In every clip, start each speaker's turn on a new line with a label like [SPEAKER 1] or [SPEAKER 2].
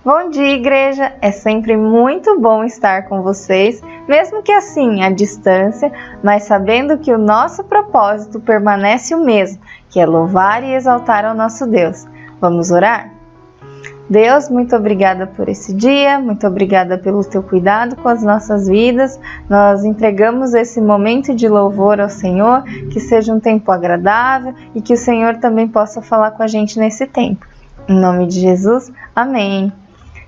[SPEAKER 1] Bom dia, igreja! É sempre muito bom estar com vocês, mesmo que assim, à distância, mas sabendo que o nosso propósito permanece o mesmo, que é louvar e exaltar ao nosso Deus. Vamos orar? Deus, muito obrigada por esse dia, muito obrigada pelo teu cuidado com as nossas vidas. Nós entregamos esse momento de louvor ao Senhor, que seja um tempo agradável e que o Senhor também possa falar com a gente nesse tempo. Em nome de Jesus, amém.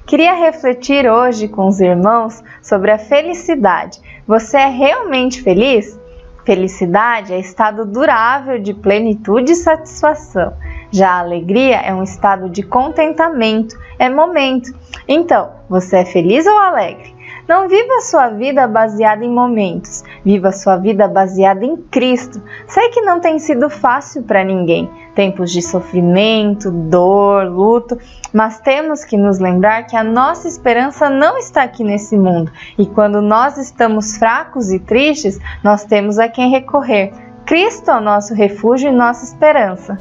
[SPEAKER 1] Queria refletir hoje com os irmãos sobre a felicidade. Você é realmente feliz? Felicidade é estado durável de plenitude e satisfação. Já a alegria é um estado de contentamento, é momento. Então, você é feliz ou alegre? Não viva sua vida baseada em momentos, viva sua vida baseada em Cristo. Sei que não tem sido fácil para ninguém, tempos de sofrimento, dor, luto, mas temos que nos lembrar que a nossa esperança não está aqui nesse mundo. E quando nós estamos fracos e tristes, nós temos a quem recorrer. Cristo é o nosso refúgio e nossa esperança.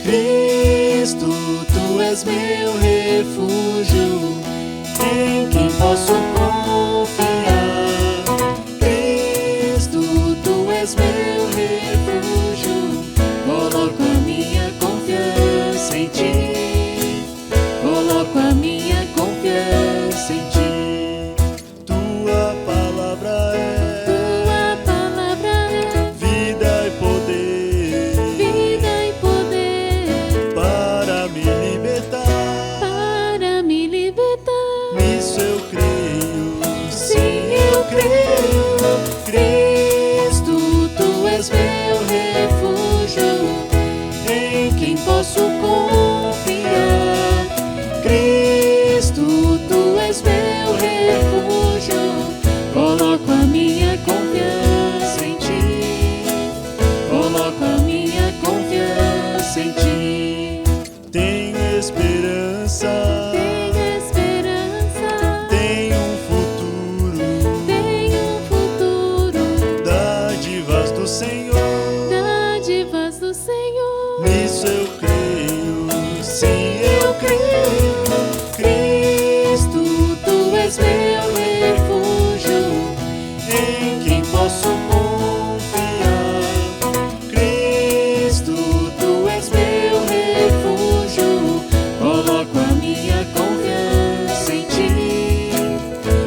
[SPEAKER 2] Cristo, Tu és meu refúgio, em quem posso confiar. Cristo, Tu és meu refúgio, coloco a minha confiança em Ti. Coloco a minha confiança em Ti. Tua palavra é vida e poder. Vida e poder para me libertar. Nisso eu creio, sim eu creio. Cristo, Tu és meu refúgio, em quem posso confiar. Cristo, Tu és meu refúgio, coloco a minha confiança em Ti. Coloco a minha confiança em Ti. Tenho esperança. Tenho um futuro. Dádivas do Senhor. Nisso eu creio, sim eu creio. Cristo, Tu és meu refúgio, em quem posso confiar. Cristo, Tu és meu refúgio, coloco a minha confiança em Ti.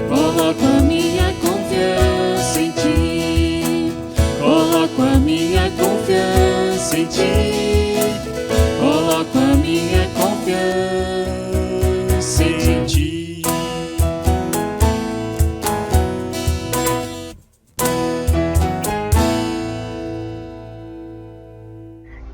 [SPEAKER 2] Coloco a minha confiança em Ti. Coloco a minha confiança em Ti. Coloco a minha confiança em Ti.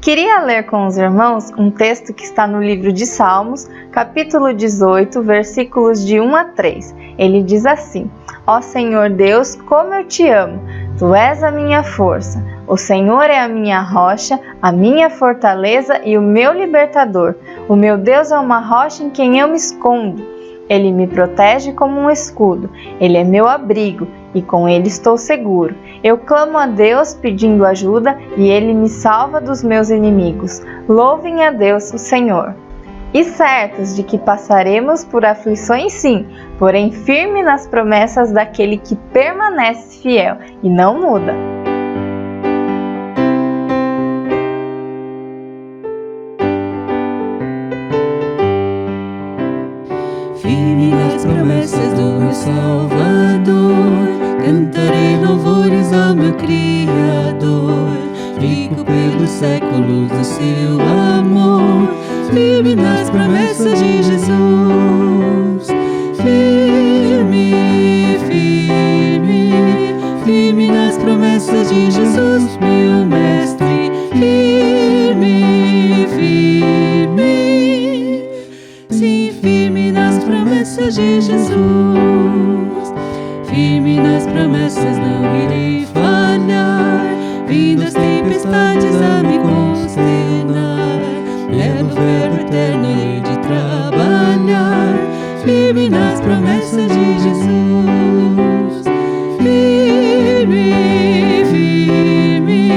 [SPEAKER 1] Queria ler com os irmãos um texto que está no livro de Salmos, capítulo 18, versículos de 1 a 3. Ele diz assim: Ó Senhor Deus, como eu te amo! Tu és a minha força. O Senhor é a minha rocha, a minha fortaleza e o meu libertador. O meu Deus é uma rocha em quem eu me escondo. Ele me protege como um escudo. Ele é meu abrigo e com ele estou seguro. Eu clamo a Deus pedindo ajuda e ele me salva dos meus inimigos. Louvem a Deus, o Senhor. E certos de que passaremos por aflições sim, porém firme nas promessas daquele que permanece fiel e não muda.
[SPEAKER 3] Firme nas promessas do meu Salvador, cantarei louvores ao meu Criador. Rico pelos séculos do seu amor, firme nas promessas de Jesus. Firme, firme, firme nas promessas de Jesus, meu mestre. Firme, firme, sim, firme nas promessas promessas de Jesus. Firme nas promessas, não irei falhar. Vindo as tempestades a me consternar, levo o verbo eterno e de trabalhar. Firme nas promessas de Jesus. Firme, firme,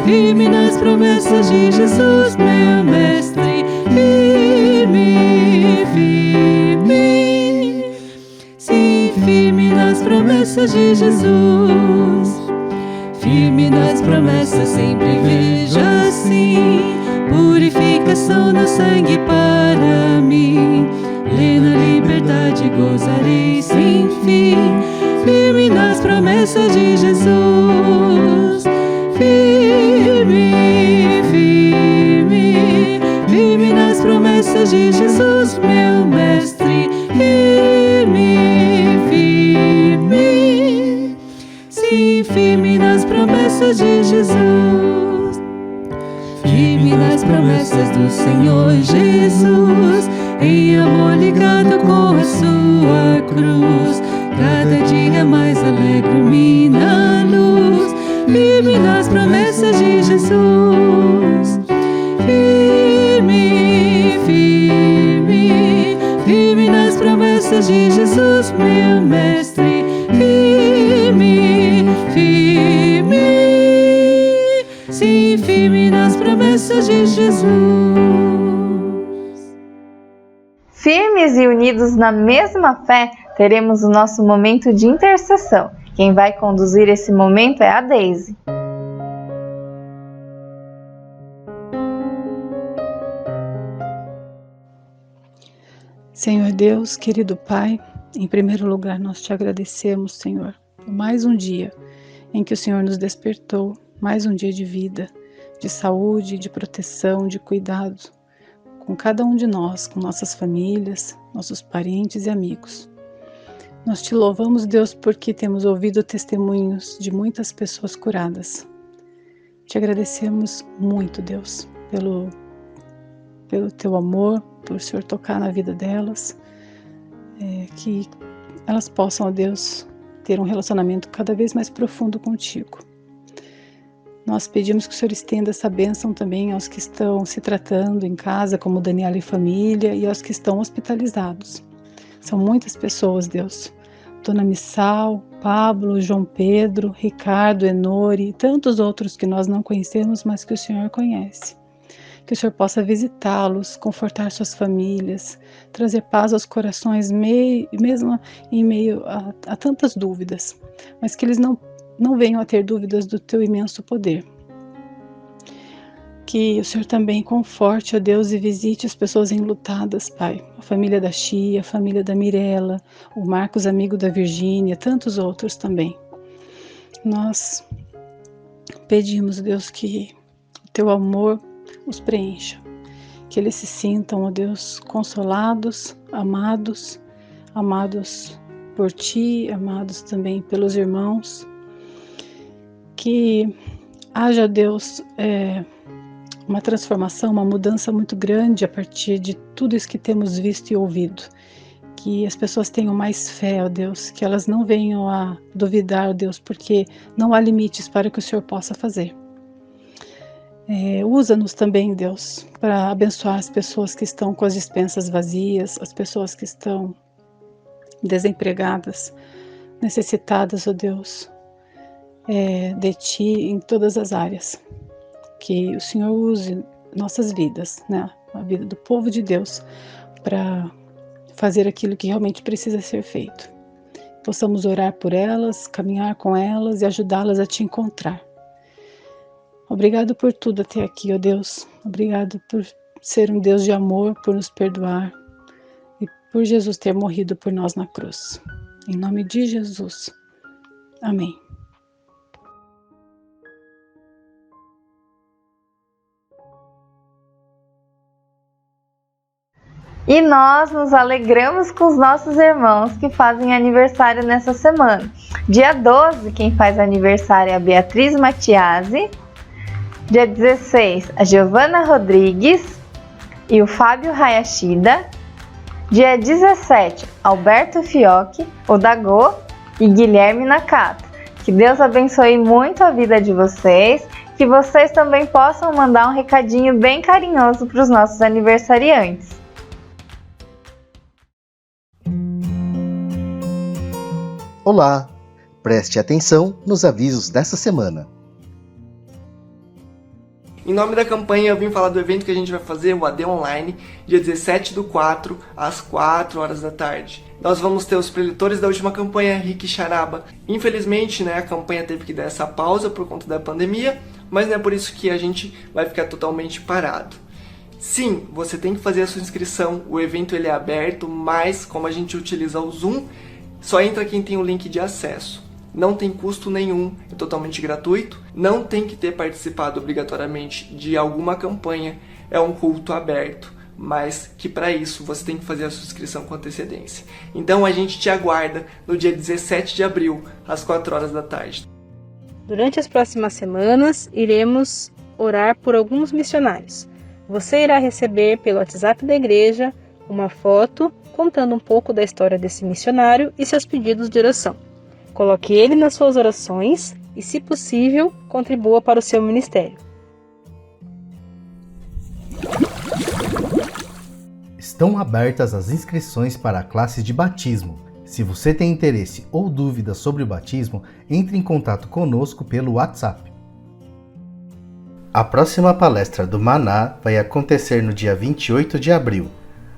[SPEAKER 3] firme nas promessas de Jesus, meu mestre. Firme, firme, sim, firme nas promessas de Jesus. Firme nas promessas, sempre vejo assim purificação no sangue para mim. Plena liberdade gozarei sem fim. Firme nas promessas de Jesus. Firme, firme, firme nas promessas de Jesus, meu mestre. Firme, firme, sim, firme nas promessas de Jesus. Firme nas promessas do Senhor Jesus, em amor ligado com a sua cruz. Cada dia mais alegro-me na luz. Firme nas promessas de Jesus. Firme, firme, firme nas promessas de Jesus, meu mestre. Firme, firme, sim, firme nas promessas de Jesus.
[SPEAKER 1] Firmes e unidos na mesma fé, teremos o nosso momento de intercessão. Quem vai conduzir esse momento é a Deise.
[SPEAKER 4] Senhor Deus, querido Pai, em primeiro lugar nós te agradecemos, Senhor, por mais um dia em que o Senhor nos despertou, mais um dia de vida, de saúde, de proteção, de cuidado, com cada um de nós, com nossas famílias, nossos parentes e amigos. Nós te louvamos, Deus, porque temos ouvido testemunhos de muitas pessoas curadas. Te agradecemos muito, Deus, pelo teu amor, por o Senhor tocar na vida delas, que elas possam, ó Deus, ter um relacionamento cada vez mais profundo contigo. Nós pedimos que o Senhor estenda essa bênção também aos que estão se tratando em casa, como Daniela e família, e aos que estão hospitalizados. São muitas pessoas, Deus. Dona Missal, Pablo, João Pedro, Ricardo, Enori e tantos outros que nós não conhecemos, mas que o Senhor conhece. Que o Senhor possa visitá-los, confortar suas famílias, trazer paz aos corações, mesmo em meio a tantas dúvidas, mas que eles não venham a ter dúvidas do teu imenso poder. Que o Senhor também conforte, ó Deus, e visite as pessoas enlutadas, Pai. A família da Chia, a família da Mirella, o Marcos, amigo da Virgínia, tantos outros também. Nós pedimos, Deus, que o teu amor os preencha. Que eles se sintam, ó Deus, consolados, amados por Ti, amados também pelos irmãos. Que haja, Deus, uma transformação, uma mudança muito grande a partir de tudo isso que temos visto e ouvido. Que as pessoas tenham mais fé, ó Deus, que elas não venham a duvidar, ó Deus, porque não há limites para o que o Senhor possa fazer. Usa-nos também, Deus, para abençoar as pessoas que estão com as despensas vazias, as pessoas que estão desempregadas, necessitadas, ó Deus, de Ti em todas as áreas. Que o Senhor use nossas vidas, né? A vida do povo de Deus, para fazer aquilo que realmente precisa ser feito. Possamos orar por elas, caminhar com elas e ajudá-las a Te encontrar. Obrigado por tudo até aqui, ó Deus. Obrigado por ser um Deus de amor, por nos perdoar e por Jesus ter morrido por nós na cruz. Em nome de Jesus. Amém.
[SPEAKER 1] E nós nos alegramos com os nossos irmãos que fazem aniversário nessa semana. Dia 12, quem faz aniversário é a Beatriz Matiasi. Dia 16, a Giovana Rodrigues e o Fábio Hayashida. Dia 17, Alberto Fiocchi, o Dagô e Guilherme Nakata. Que Deus abençoe muito a vida de vocês, que vocês também possam mandar um recadinho bem carinhoso para os nossos aniversariantes.
[SPEAKER 5] Olá! Preste atenção nos avisos dessa semana.
[SPEAKER 6] Em nome da campanha, eu vim falar do evento que a gente vai fazer, o AD Online, dia 17/4, às 4 horas da tarde. Nós vamos ter os preletores da última campanha, Rick Charaba. Infelizmente, a campanha teve que dar essa pausa por conta da pandemia, mas não é por isso que a gente vai ficar totalmente parado. Sim, você tem que fazer a sua inscrição, o evento ele é aberto, mas como a gente utiliza o Zoom, só entra quem tem o link de acesso. Não tem custo nenhum, é totalmente gratuito, não tem que ter participado obrigatoriamente de alguma campanha, é um culto aberto, mas que para isso você tem que fazer a sua inscrição com antecedência. Então a gente te aguarda no dia 17 de abril, às 4 horas da tarde.
[SPEAKER 7] Durante as próximas semanas, iremos orar por alguns missionários. Você irá receber pelo WhatsApp da igreja uma foto contando um pouco da história desse missionário e seus pedidos de oração. Coloque ele nas suas orações e, se possível, contribua para o seu ministério.
[SPEAKER 8] Estão abertas as inscrições para a classe de batismo. Se você tem interesse ou dúvidas sobre o batismo, entre em contato conosco pelo WhatsApp. A próxima palestra do Maná vai acontecer no dia 28 de abril.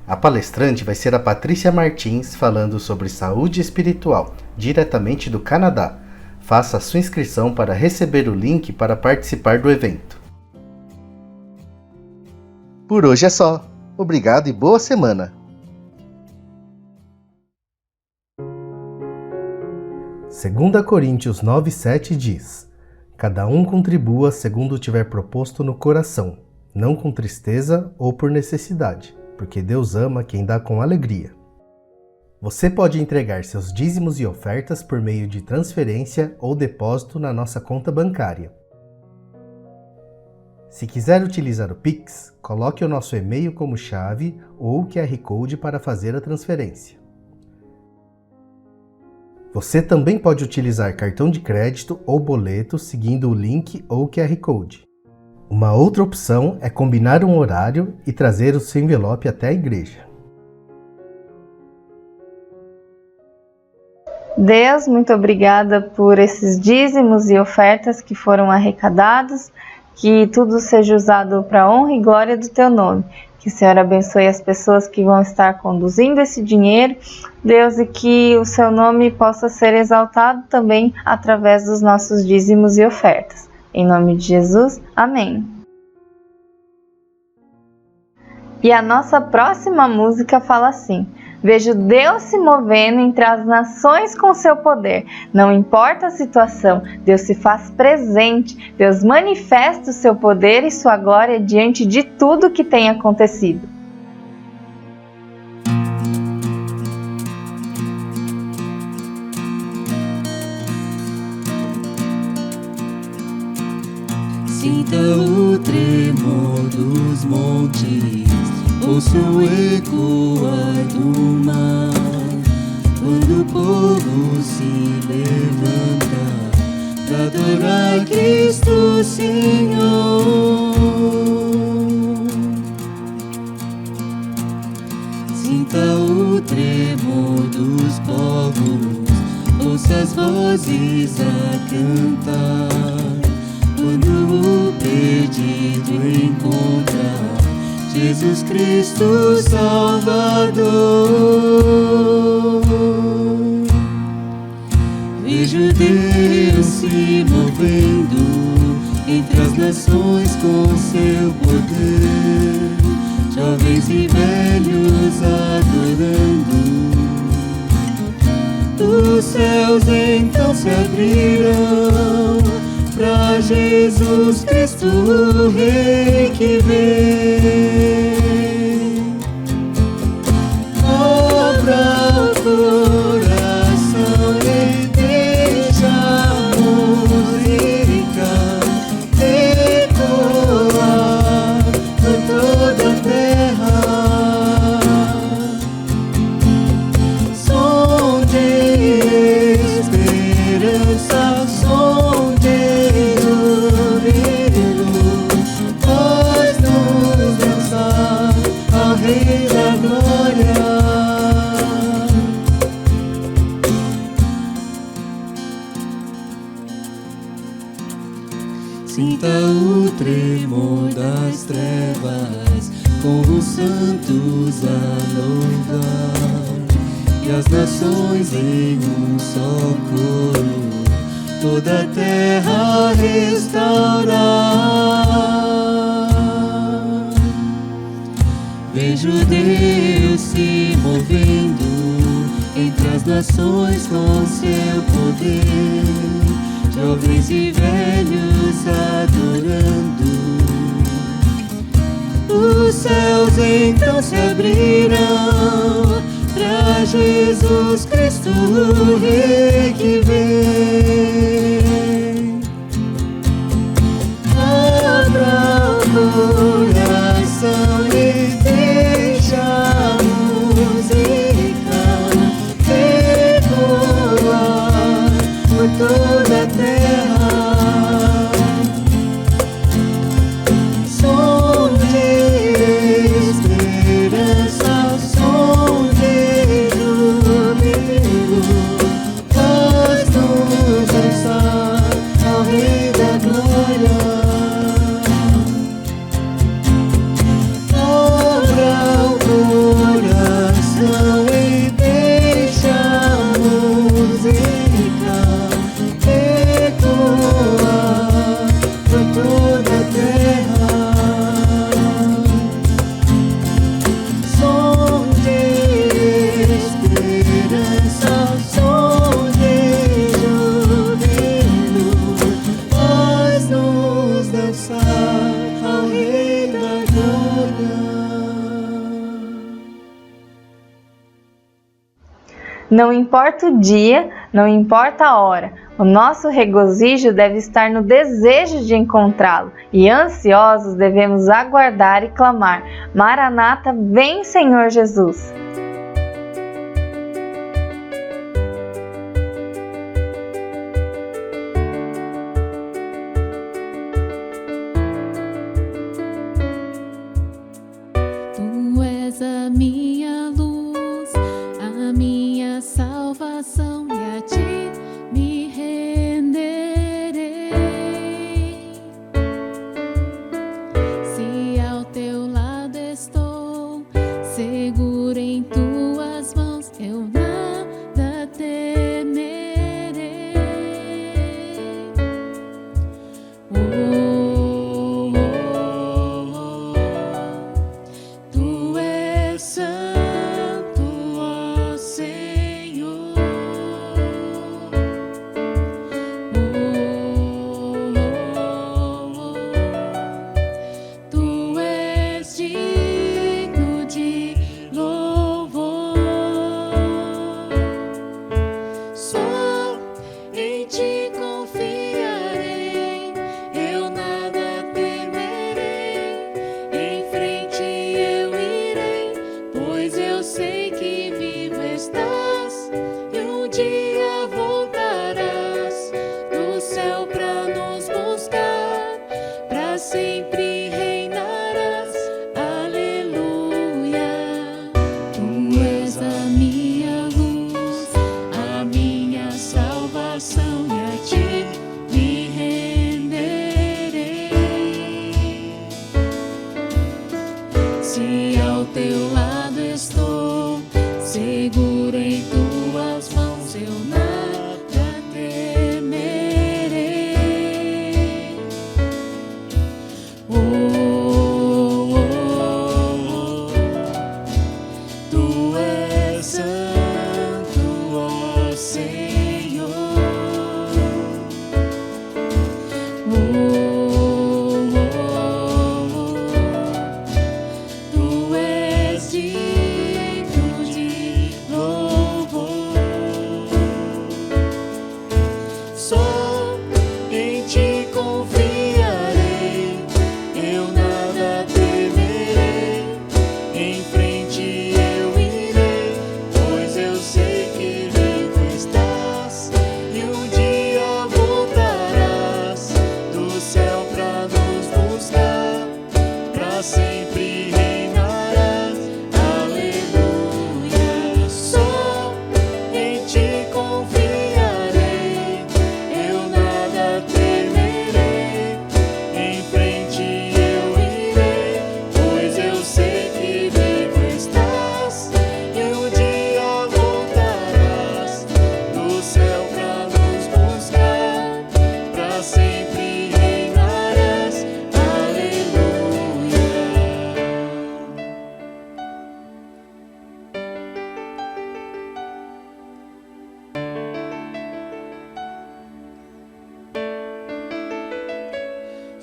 [SPEAKER 8] A palestrante vai ser a Patrícia Martins, falando sobre saúde espiritual, diretamente do Canadá. Faça a sua inscrição para receber o link para participar do evento.
[SPEAKER 5] Por hoje é só. Obrigado e boa semana!
[SPEAKER 8] 2 Coríntios 9:7 diz: Cada um contribua segundo tiver proposto no coração, não com tristeza ou por necessidade, porque Deus ama quem dá com alegria. Você pode entregar seus dízimos e ofertas por meio de transferência ou depósito na nossa conta bancária. Se quiser utilizar o Pix, coloque o nosso e-mail como chave ou o QR Code para fazer a transferência. Você também pode utilizar cartão de crédito ou boleto seguindo o link ou o QR Code. Uma outra opção é combinar um horário e trazer o seu envelope até a igreja.
[SPEAKER 1] Deus, muito obrigada por esses dízimos e ofertas que foram arrecadados, que tudo seja usado para a honra e glória do Teu nome. Que o Senhor abençoe as pessoas que vão estar conduzindo esse dinheiro, Deus, e que o Seu nome possa ser exaltado também através dos nossos dízimos e ofertas. Em nome de Jesus, amém. E a nossa próxima música fala assim: Vejo Deus se movendo entre as nações com seu poder. Não importa a situação, Deus se faz presente. Deus manifesta o seu poder e sua glória diante de tudo que tem acontecido.
[SPEAKER 3] Sinta o tremor dos montes, ouça o ecoar do mar, quando o povo se levanta pra adorar Cristo Senhor. Sinta o tremor dos povos, ouça as vozes a cantar, quando o perdido encontra Jesus Cristo Salvador. Vejo Deus se movendo entre as nações com seu poder, jovens e velhos adorando. Os céus então se abrirão pra Jesus Cristo, o Rei que vem. Abra o coração e deixa a música ecoar por toda a terra.
[SPEAKER 2] Rei da Glória. Sinta o tremor das trevas, com os santos a louvar, e as nações em um só coro, toda a terra restaurar. Vejo Deus se movendo entre as nações com seu poder, jovens e velhos adorando. Os céus então se abrirão pra Jesus Cristo, o Rei que vem. Abra o coração e deixa a música ecoar por toda a terra. Som de esperança, som de júbilo, faz nos dançar ao Rei da Glória. Abra o coração e deixa a música ecoar por toda a terra. Som de esperança, som de júbilo, faz-nos dançar ao Rei da Glória.
[SPEAKER 1] Não importa o dia, não importa a hora, o nosso regozijo deve estar no desejo de encontrá-lo, e ansiosos devemos aguardar e clamar: Maranata, vem Senhor Jesus!
[SPEAKER 3] Tu és a minha luz, a minha salvação, e a ti me renderei. Se ao teu lado estou, seguro em tuas mãos, eu nada temerei. Tu és santo, ó Senhor. Tu és digno de louvor. Só em ti confiarei, eu nada temerei. Em frente eu irei,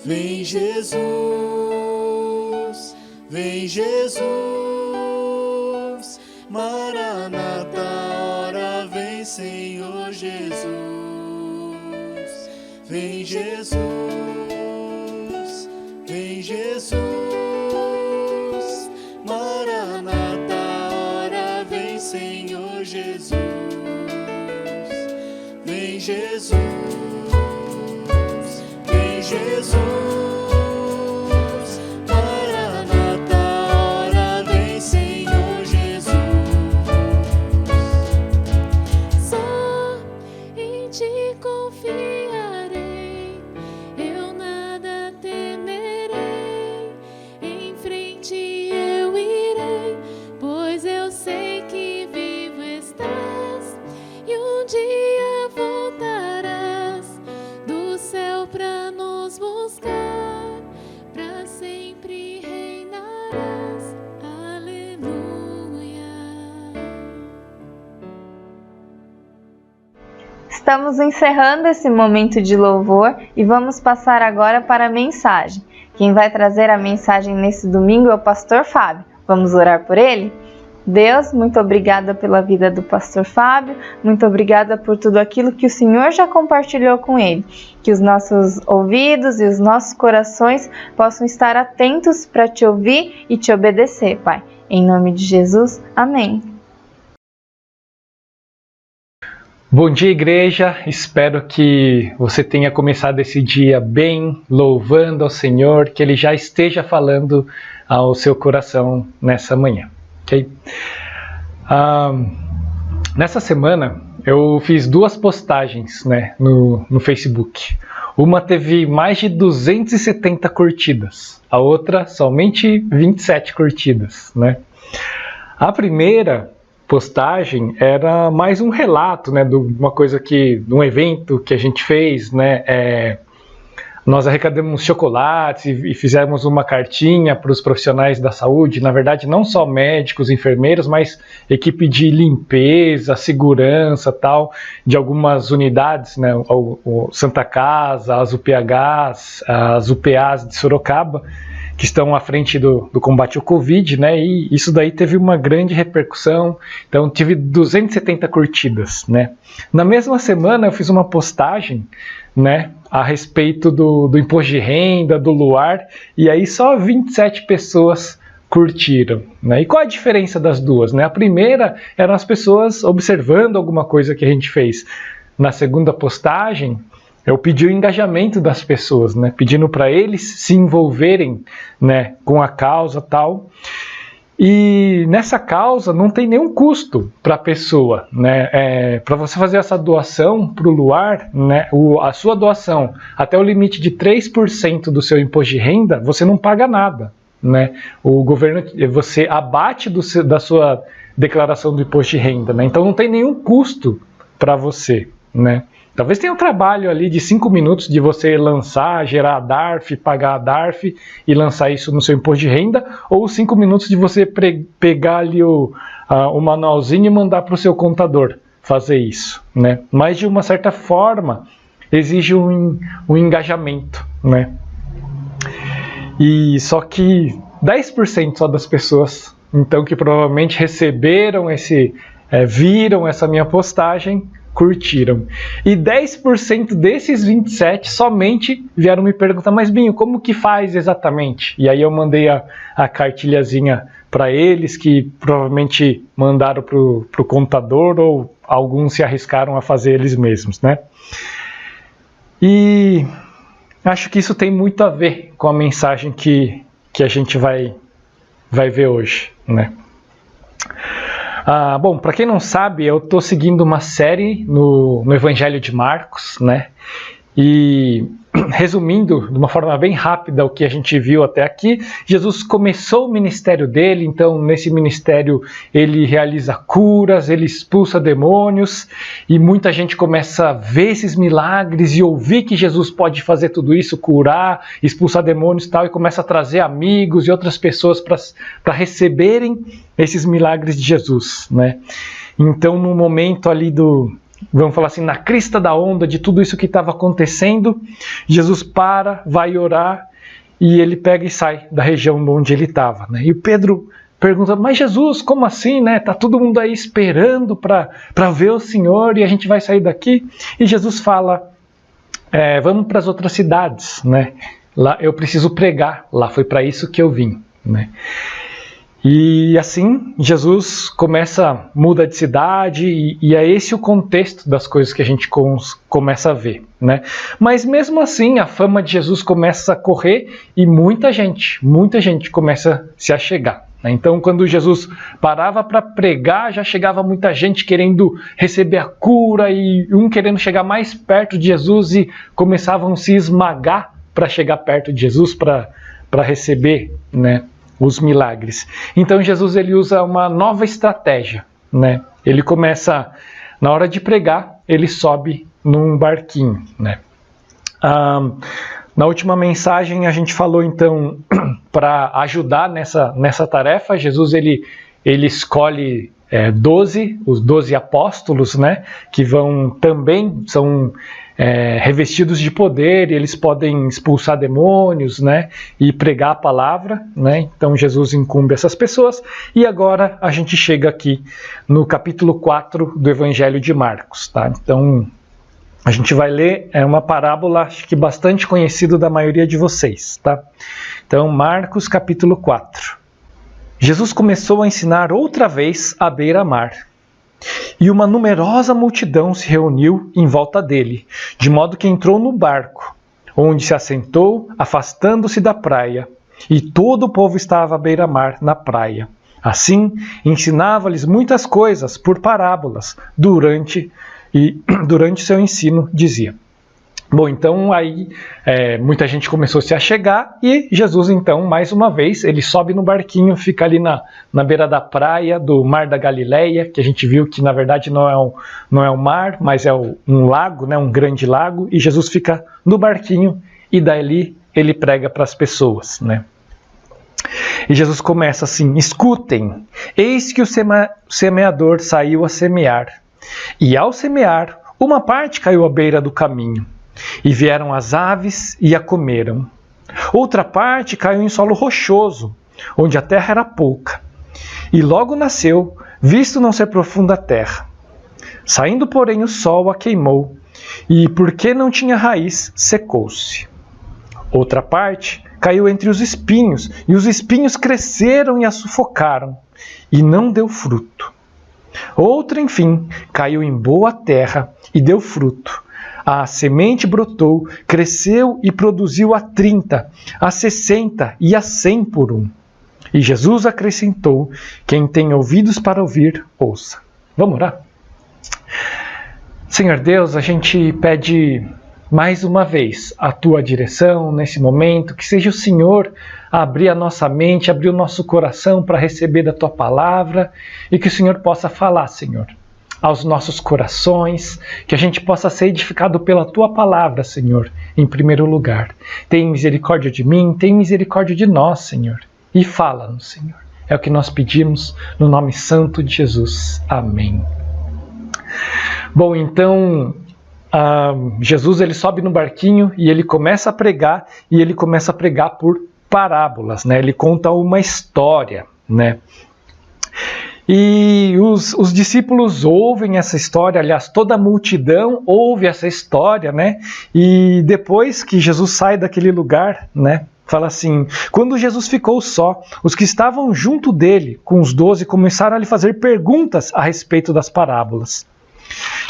[SPEAKER 2] Vem Jesus, vem Jesus, Maranata, ora vem Senhor Jesus. Vem Jesus, vem Jesus, Maranata, ora vem Senhor Jesus. Vem Jesus, vem Jesus, Maranata, ora vem Senhor Jesus.
[SPEAKER 3] Só em ti confiarei, eu nada temerei. Em frente eu irei, pois eu sei que vivo estás e um dia voltarás do céu pra nos buscar, pra sempre reinarás. Aleluia.
[SPEAKER 1] Estamos encerrando esse momento de louvor e vamos passar agora para a mensagem. Quem vai trazer a mensagem nesse domingo é o pastor Fábio. Vamos orar por ele? Deus, muito obrigada pela vida do pastor Fábio, muito obrigada por tudo aquilo que o Senhor já compartilhou com ele. Que os nossos ouvidos e os nossos corações possam estar atentos para te ouvir e te obedecer, Pai. Em nome de Jesus, amém.
[SPEAKER 9] Bom dia, igreja. Espero que você tenha começado esse dia bem, louvando ao Senhor, que Ele já esteja falando ao seu coração nessa manhã. Okay? Nessa semana eu fiz 2 postagens, né, no Facebook. Uma teve mais de 270 curtidas, a outra somente 27 curtidas, né? A primeira postagem era mais um relato, né, de uma coisa de um evento que a gente fez, né? Nós arrecadamos chocolates e fizemos uma cartinha para os profissionais da saúde, na verdade não só médicos, enfermeiros, mas equipe de limpeza, segurança, tal, de algumas unidades, né, o Santa Casa, as UPHs, as UPAs de Sorocaba, que estão à frente do combate ao Covid, né, e isso daí teve uma grande repercussão, então tive 270 curtidas, né. Na mesma semana eu fiz uma postagem, né, a respeito do imposto de renda, do Luar, e aí só 27 pessoas curtiram, né? E qual a diferença das duas, né? A primeira eram as pessoas observando alguma coisa que a gente fez. Na segunda postagem, eu pedi o engajamento das pessoas, né? Pedindo para eles se envolverem, né, com a causa tal. E nessa causa não tem nenhum custo para a pessoa, né? Para você fazer essa doação para o Luar, né, a sua doação até o limite de 3% do seu imposto de renda, você não paga nada, né? O governo, você abate da sua declaração do imposto de renda, né? Então não tem nenhum custo para você, né? Talvez tenha um trabalho ali de 5 minutos de você lançar, gerar a DARF, pagar a DARF e lançar isso no seu imposto de renda, ou 5 minutos de você pegar ali o manualzinho e mandar para o seu contador fazer isso, né? Mas de uma certa forma exige um engajamento, né? E só que 10% só das pessoas, então, que provavelmente receberam viram essa minha postagem, curtiram. E 10% desses 27 somente vieram me perguntar, mas Binho, como que faz exatamente? E aí eu mandei a cartilhazinha para eles, que provavelmente mandaram para o contador, ou alguns se arriscaram a fazer eles mesmos, né? E acho que isso tem muito a ver com a mensagem que a gente vai ver hoje, né? Bom, para quem não sabe, eu estou seguindo uma série no Evangelho de Marcos, né? E resumindo de uma forma bem rápida o que a gente viu até aqui, Jesus começou o ministério dele, então nesse ministério ele realiza curas, ele expulsa demônios, e muita gente começa a ver esses milagres e ouvir que Jesus pode fazer tudo isso, curar, expulsar demônios e tal, e começa a trazer amigos e outras pessoas para receberem esses milagres de Jesus, né? Então no momento ali vamos falar assim, na crista da onda de tudo isso que estava acontecendo, Jesus vai orar e ele pega e sai da região onde ele estava, né? E o Pedro pergunta, mas Jesus, como assim, né? Tá todo mundo aí esperando para ver o Senhor e a gente vai sair daqui? E Jesus fala, vamos para as outras cidades, né? Lá eu preciso pregar, lá foi para isso que eu vim, né? E assim, Jesus muda de cidade e é esse o contexto das coisas que a gente começa a ver, né? Mas mesmo assim, a fama de Jesus começa a correr e muita gente começa a se achegar, né? Então, quando Jesus parava para pregar, já chegava muita gente querendo receber a cura e querendo chegar mais perto de Jesus e começavam a se esmagar para chegar perto de Jesus, para receber, né, os milagres. Então Jesus ele usa uma nova estratégia, né? Ele começa, na hora de pregar, ele sobe num barquinho, né? Na última mensagem a gente falou então, para ajudar nessa tarefa, Jesus ele escolhe 12, os 12 apóstolos, né? Que são revestidos de poder, e eles podem expulsar demônios, né, e pregar a palavra, né? Então Jesus incumbe essas pessoas. E agora a gente chega aqui no capítulo 4 do Evangelho de Marcos, tá? Então a gente vai ler uma parábola, acho que bastante conhecida da maioria de vocês, tá? Então Marcos capítulo 4. Jesus começou a ensinar outra vez à beira-mar. E uma numerosa multidão se reuniu em volta dele, de modo que entrou no barco, onde se assentou, afastando-se da praia, e todo o povo estava à beira-mar na praia. Assim, ensinava-lhes muitas coisas por parábolas, durante seu ensino dizia. Bom, então aí muita gente começou a se achegar e Jesus então, mais uma vez, ele sobe no barquinho, fica ali na beira da praia do Mar da Galileia, que a gente viu que na verdade não é um mar, mas é um lago, né, um grande lago, e Jesus fica no barquinho e dali ele prega para as pessoas, né? E Jesus começa assim, escutem, eis que o semeador saiu a semear, e ao semear, uma parte caiu à beira do caminho, e vieram as aves e a comeram. Outra parte caiu em solo rochoso, onde a terra era pouca. E logo nasceu, visto não ser profunda a terra. Saindo, porém, o sol a queimou, e porque não tinha raiz, secou-se. Outra parte caiu entre os espinhos, e os espinhos cresceram e a sufocaram, e não deu fruto. Outra, enfim, caiu em boa terra e deu fruto. A semente brotou, cresceu e produziu a 30, a 60 e a 100 por um. E Jesus acrescentou, quem tem ouvidos para ouvir, ouça. Vamos orar? Senhor Deus, a gente pede mais uma vez a Tua direção nesse momento, que seja o Senhor a abrir a nossa mente, abrir o nosso coração para receber da Tua palavra e que o Senhor possa falar, Senhor, aos nossos corações, que a gente possa ser edificado pela Tua palavra, Senhor, em primeiro lugar. Tem misericórdia de mim, tem misericórdia de nós, Senhor, e fala-nos, Senhor. É o que nós pedimos no nome santo de Jesus. Amém. Bom, então, Jesus ele sobe no barquinho e ele começa a pregar, e ele começa a pregar por parábolas, né? Ele conta uma história, né? E os discípulos ouvem essa história, aliás, toda a multidão ouve essa história, né? E depois que Jesus sai daquele lugar, né? Fala assim, quando Jesus ficou só, os que estavam junto dele, com os 12, começaram a lhe fazer perguntas a respeito das parábolas.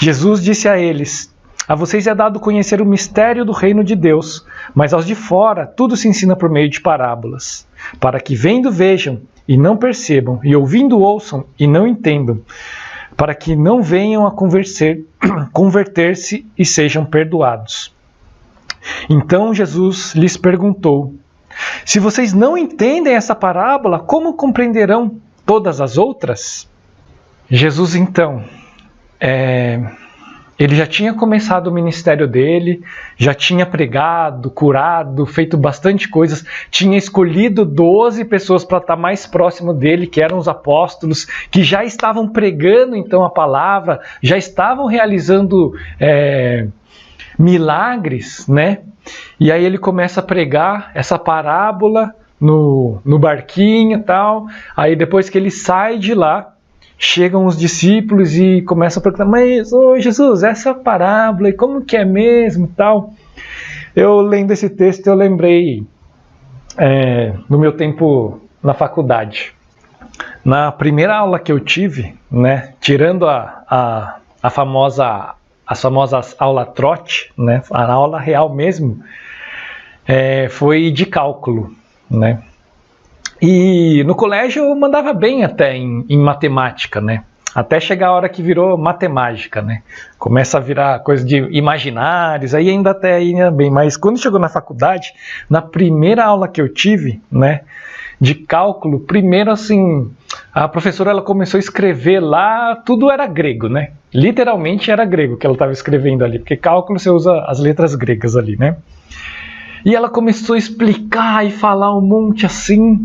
[SPEAKER 9] Jesus disse a eles, a vocês é dado conhecer o mistério do reino de Deus, mas aos de fora tudo se ensina por meio de parábolas, para que vendo vejam, e não percebam, e ouvindo ouçam, e não entendam, para que não venham a converter-se e sejam perdoados. Então Jesus lhes perguntou, se vocês não entendem essa parábola, como compreenderão todas as outras? Jesus então, Ele já tinha começado o ministério dele, já tinha pregado, curado, feito bastante coisas, tinha escolhido 12 pessoas para estar mais próximo dele, que eram os apóstolos, que já estavam pregando então a palavra, já estavam realizando milagres, né? E aí ele começa a pregar essa parábola no barquinho e tal. Aí depois que ele sai de lá, chegam os discípulos e começam a perguntar: mas, ô Jesus, essa parábola, e como que é mesmo e tal? Eu lendo esse texto, eu lembrei no meu tempo na faculdade. Na primeira aula que eu tive, né, tirando as famosas aula trote, né, a aula real mesmo, foi de cálculo, né? E no colégio eu mandava bem até em matemática, né? Até chegar a hora que virou matemática, né? Começa a virar coisa de imaginários, aí ainda até ia bem. Mas quando chegou na faculdade, na primeira aula que eu tive, né, de cálculo, primeiro assim, a professora ela começou a escrever lá, tudo era grego, né? Literalmente era grego que ela estava escrevendo ali, porque cálculo você usa as letras gregas ali, né? E ela começou a explicar e falar um monte assim.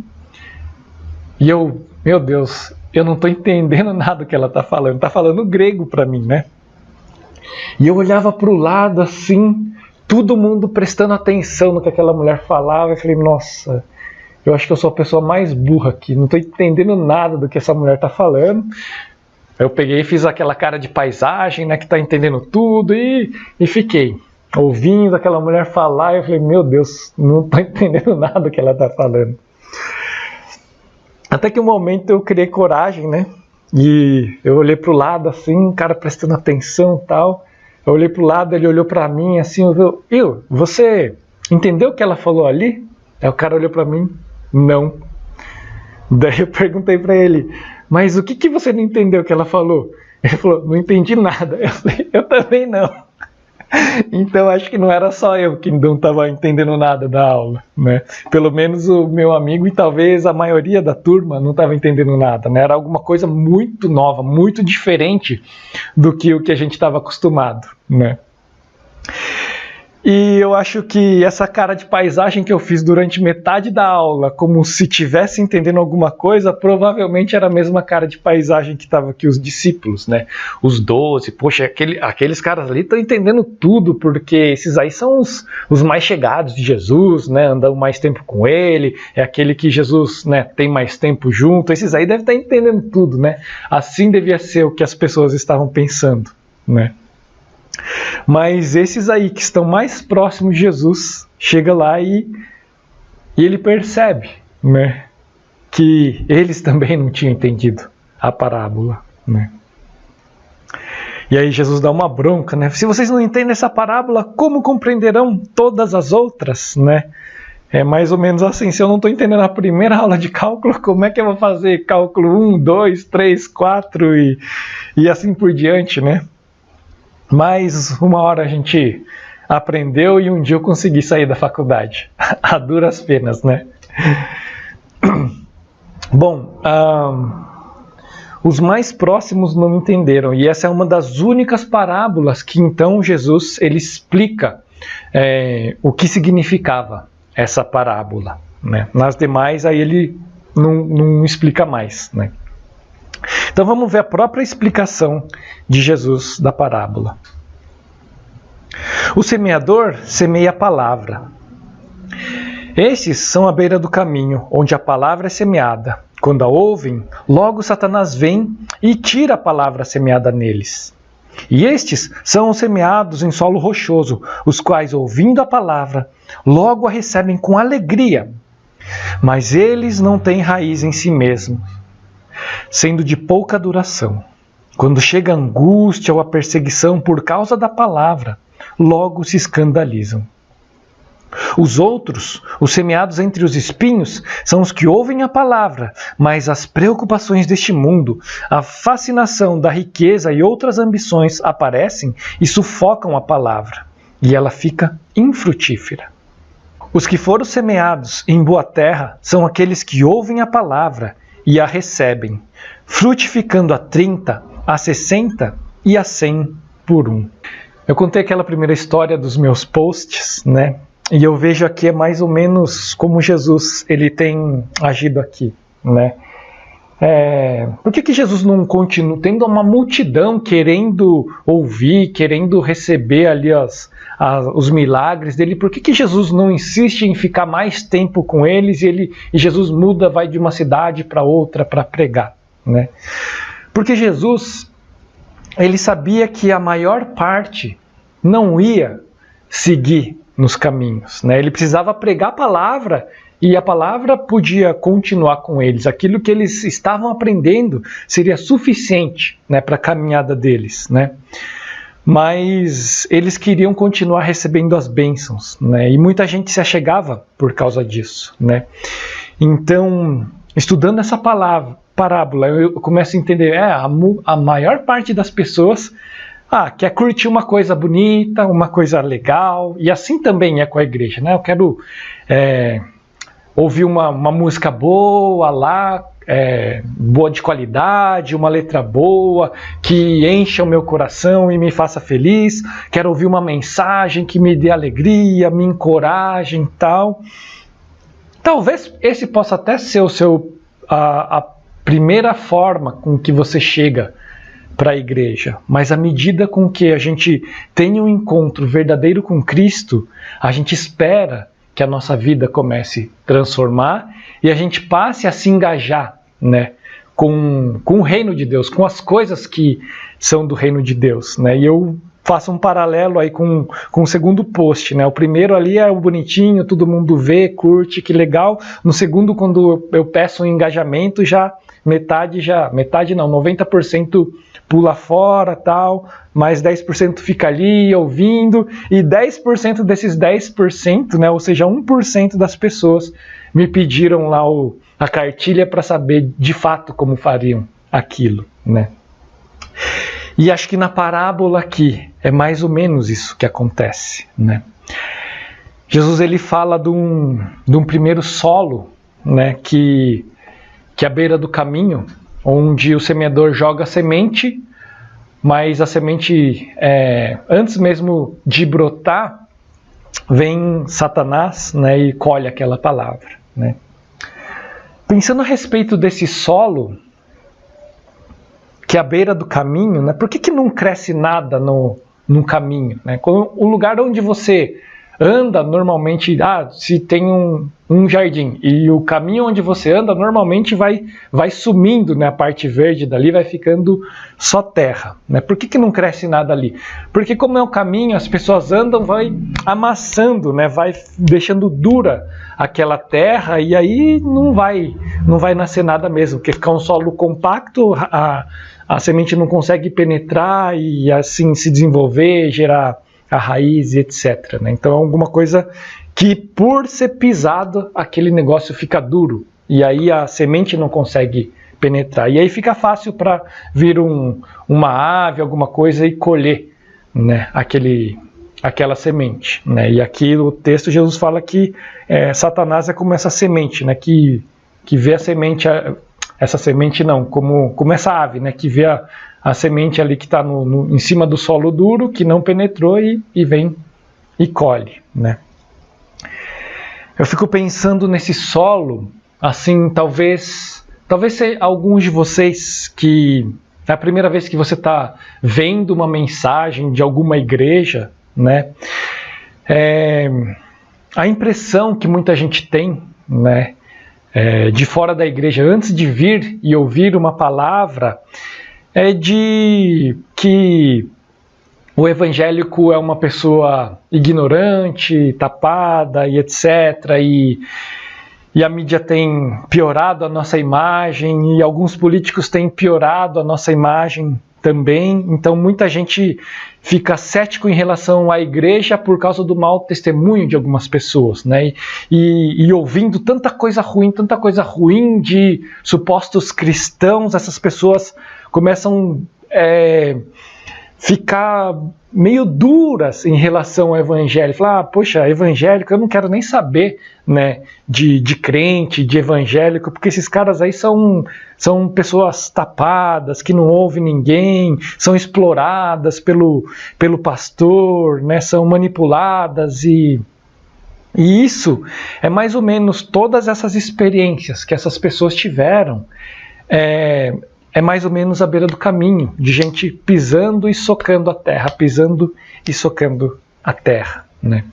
[SPEAKER 9] E eu, meu Deus, eu não estou entendendo nada que ela está falando. Está falando grego para mim, né? E eu olhava para o lado assim, todo mundo prestando atenção no que aquela mulher falava. Eu falei, nossa, eu acho que eu sou a pessoa mais burra aqui. Não estou entendendo nada do que essa mulher está falando. Eu peguei e fiz aquela cara de paisagem, né? Que está entendendo tudo e fiquei ouvindo aquela mulher falar. Eu falei, meu Deus, não estou entendendo nada do que ela está falando. Até que um momento eu criei coragem, né? E eu olhei pro lado assim, o cara prestando atenção e tal. Eu olhei pro lado, ele olhou pra mim assim, você entendeu o que ela falou ali? Aí o cara olhou pra mim, não. Daí eu perguntei pra ele, mas o que você não entendeu que ela falou? Ele falou, não entendi nada. Eu falei, eu também não. Então acho que não era só eu que não estava entendendo nada da aula, né? Pelo menos o meu amigo e talvez a maioria da turma não estava entendendo nada, né? Era alguma coisa muito nova, muito diferente do que o que a gente estava acostumado, né? E eu acho que essa cara de paisagem que eu fiz durante metade da aula, como se estivesse entendendo alguma coisa, provavelmente era a mesma cara de paisagem que estava aqui os discípulos, né? Os 12, poxa, aqueles caras ali estão entendendo tudo, porque esses aí são os mais chegados de Jesus, né? Andam mais tempo com ele, é aquele que Jesus, né, tem mais tempo junto, esses aí devem estar entendendo tudo, né? Assim devia ser o que as pessoas estavam pensando, né? Mas esses aí que estão mais próximos de Jesus, chega lá e ele percebe, né, que eles também não tinham entendido a parábola, né? E aí Jesus dá uma bronca, né? Se vocês não entendem essa parábola, como compreenderão todas as outras, né? É mais ou menos assim, se eu não estou entendendo a primeira aula de cálculo, como é que eu vou fazer cálculo 1, 2, 3, 4 e assim por diante, né? Mas uma hora a gente aprendeu e um dia eu consegui sair da faculdade. A duras penas, né? Bom, os mais próximos não entenderam. E essa é uma das únicas parábolas que então Jesus ele explica o que significava essa parábola, né? Nas demais aí ele não explica mais, né? Então vamos ver a própria explicação de Jesus da parábola. O semeador semeia a palavra. Estes são à beira do caminho, onde a palavra é semeada. Quando a ouvem, logo Satanás vem e tira a palavra semeada neles. E estes são os semeados em solo rochoso, os quais, ouvindo a palavra, logo a recebem com alegria. Mas eles não têm raiz em si mesmos, sendo de pouca duração. Quando chega a angústia ou a perseguição por causa da palavra, logo se escandalizam. Os outros, os semeados entre os espinhos, são os que ouvem a palavra, mas as preocupações deste mundo, a fascinação da riqueza e outras ambições aparecem e sufocam a palavra, e ela fica infrutífera. Os que foram semeados em boa terra são aqueles que ouvem a palavra e a recebem, frutificando a 30, a 60 e a 100 por um. Eu contei aquela primeira história dos meus posts, né? E eu vejo aqui é mais ou menos como Jesus ele tem agido aqui, né? Por que Jesus não continua tendo uma multidão querendo ouvir, querendo receber ali os milagres dele? Por que Jesus não insiste em ficar mais tempo com eles e Jesus muda, vai de uma cidade para outra para pregar, né? Porque Jesus, ele sabia que a maior parte não ia seguir nos caminhos, né? Ele precisava pregar a palavra e a palavra podia continuar com eles. Aquilo que eles estavam aprendendo seria suficiente, né, para a caminhada deles, né? Mas eles queriam continuar recebendo as bênçãos, né? E muita gente se achegava por causa disso, né? Então, estudando essa parábola, eu começo a entender, a maior parte das pessoas quer curtir uma coisa bonita, uma coisa legal, e assim também é com a igreja, né? Eu quero ouvir uma música boa lá, boa de qualidade, uma letra boa, que encha o meu coração e me faça feliz. Quero ouvir uma mensagem que me dê alegria, me encoraje e tal. Talvez esse possa até ser a primeira forma com que você chega para a igreja, mas à medida com que a gente tem um encontro verdadeiro com Cristo, a gente espera que a nossa vida comece a transformar e a gente passe a se engajar, né, com o reino de Deus, com as coisas que são do reino de Deus, né? E eu faço um paralelo aí com o segundo post, né? O primeiro ali é o bonitinho, todo mundo vê, curte, que legal. No segundo, quando eu peço um engajamento, 90% pula fora, tal, mais 10% fica ali ouvindo, e 10% desses 10%, né, ou seja, 1% das pessoas me pediram lá a cartilha para saber de fato como fariam aquilo, né? E acho que na parábola aqui é mais ou menos isso que acontece, né? Jesus ele fala de um primeiro solo, né, que à beira do caminho, onde o semeador joga a semente, mas a semente, antes mesmo de brotar, vem Satanás, né, e colhe aquela palavra, né? Pensando a respeito desse solo, que é à beira do caminho, né, por que não cresce nada no caminho, né? O lugar onde você anda normalmente, se tem um jardim e o caminho onde você anda normalmente vai sumindo, né, a parte verde dali, vai ficando só terra, né? Por que não cresce nada ali? Porque como é um caminho, as pessoas andam, vai amassando, né, vai deixando dura aquela terra e aí não vai nascer nada mesmo, porque fica um solo compacto, a semente não consegue penetrar e assim se desenvolver, gerar a raiz e etc, né? Então é alguma coisa que por ser pisado, aquele negócio fica duro. E aí a semente não consegue penetrar. E aí fica fácil para vir uma ave, alguma coisa e colher, né, aquela semente, né? E aqui no texto Jesus fala que Satanás é como essa semente, né, que vê a semente, essa semente não, como essa ave, né, que vê a semente ali que está em cima do solo duro, que não penetrou e vem e colhe, né? Eu fico pensando nesse solo, assim, talvez alguns de vocês que é a primeira vez que você está vendo uma mensagem de alguma igreja, né? A impressão que muita gente tem, né, de fora da igreja, antes de vir e ouvir uma palavra, é de que o evangélico é uma pessoa ignorante, tapada e etc. E a mídia tem piorado a nossa imagem e alguns políticos têm piorado a nossa imagem também. Então muita gente fica cético em relação à igreja por causa do mau testemunho de algumas pessoas, né? E ouvindo tanta coisa ruim de supostos cristãos, essas pessoas começam ficar meio duras em relação ao evangelho. Falar, poxa, evangélico, eu não quero nem saber, né, de crente, de evangélico, porque esses caras aí são pessoas tapadas, que não ouvem ninguém, são exploradas pelo pastor, né, são manipuladas e isso é mais ou menos todas essas experiências que essas pessoas tiveram, é mais ou menos à beira do caminho, de gente pisando e socando a terra, pisando e socando a terra, né?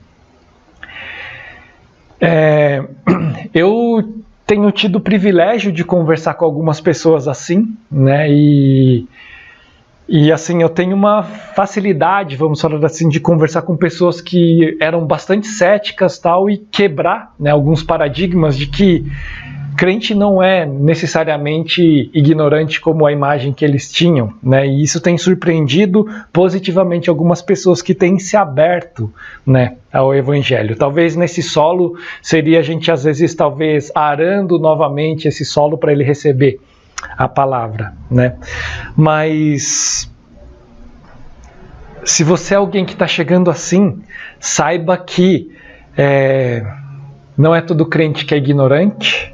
[SPEAKER 9] Eu tenho tido o privilégio de conversar com algumas pessoas assim, né? E assim, eu tenho uma facilidade, vamos falar assim, de conversar com pessoas que eram bastante céticas, tal, e quebrar, né, alguns paradigmas de que crente não é necessariamente ignorante como a imagem que eles tinham, né? E isso tem surpreendido positivamente algumas pessoas que têm se aberto, né, ao evangelho. Talvez nesse solo seria a gente às vezes talvez arando novamente esse solo para ele receber a palavra, né? Mas se você é alguém que está chegando assim, saiba que não é todo crente que é ignorante.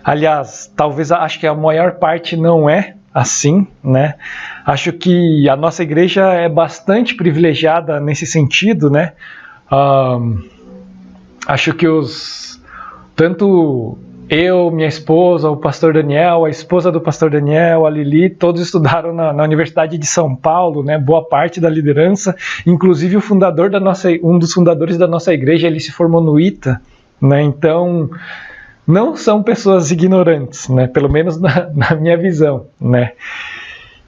[SPEAKER 9] Aliás, talvez acho que a maior parte não é assim, né? Acho que a nossa igreja é bastante privilegiada nesse sentido, né? Acho que tanto eu, minha esposa, o pastor Daniel, a esposa do pastor Daniel, a Lili, todos estudaram na Universidade de São Paulo, né? Boa parte da liderança, inclusive um dos fundadores da nossa igreja, ele se formou no ITA, né? Então não são pessoas ignorantes, né? Pelo menos na minha visão, né?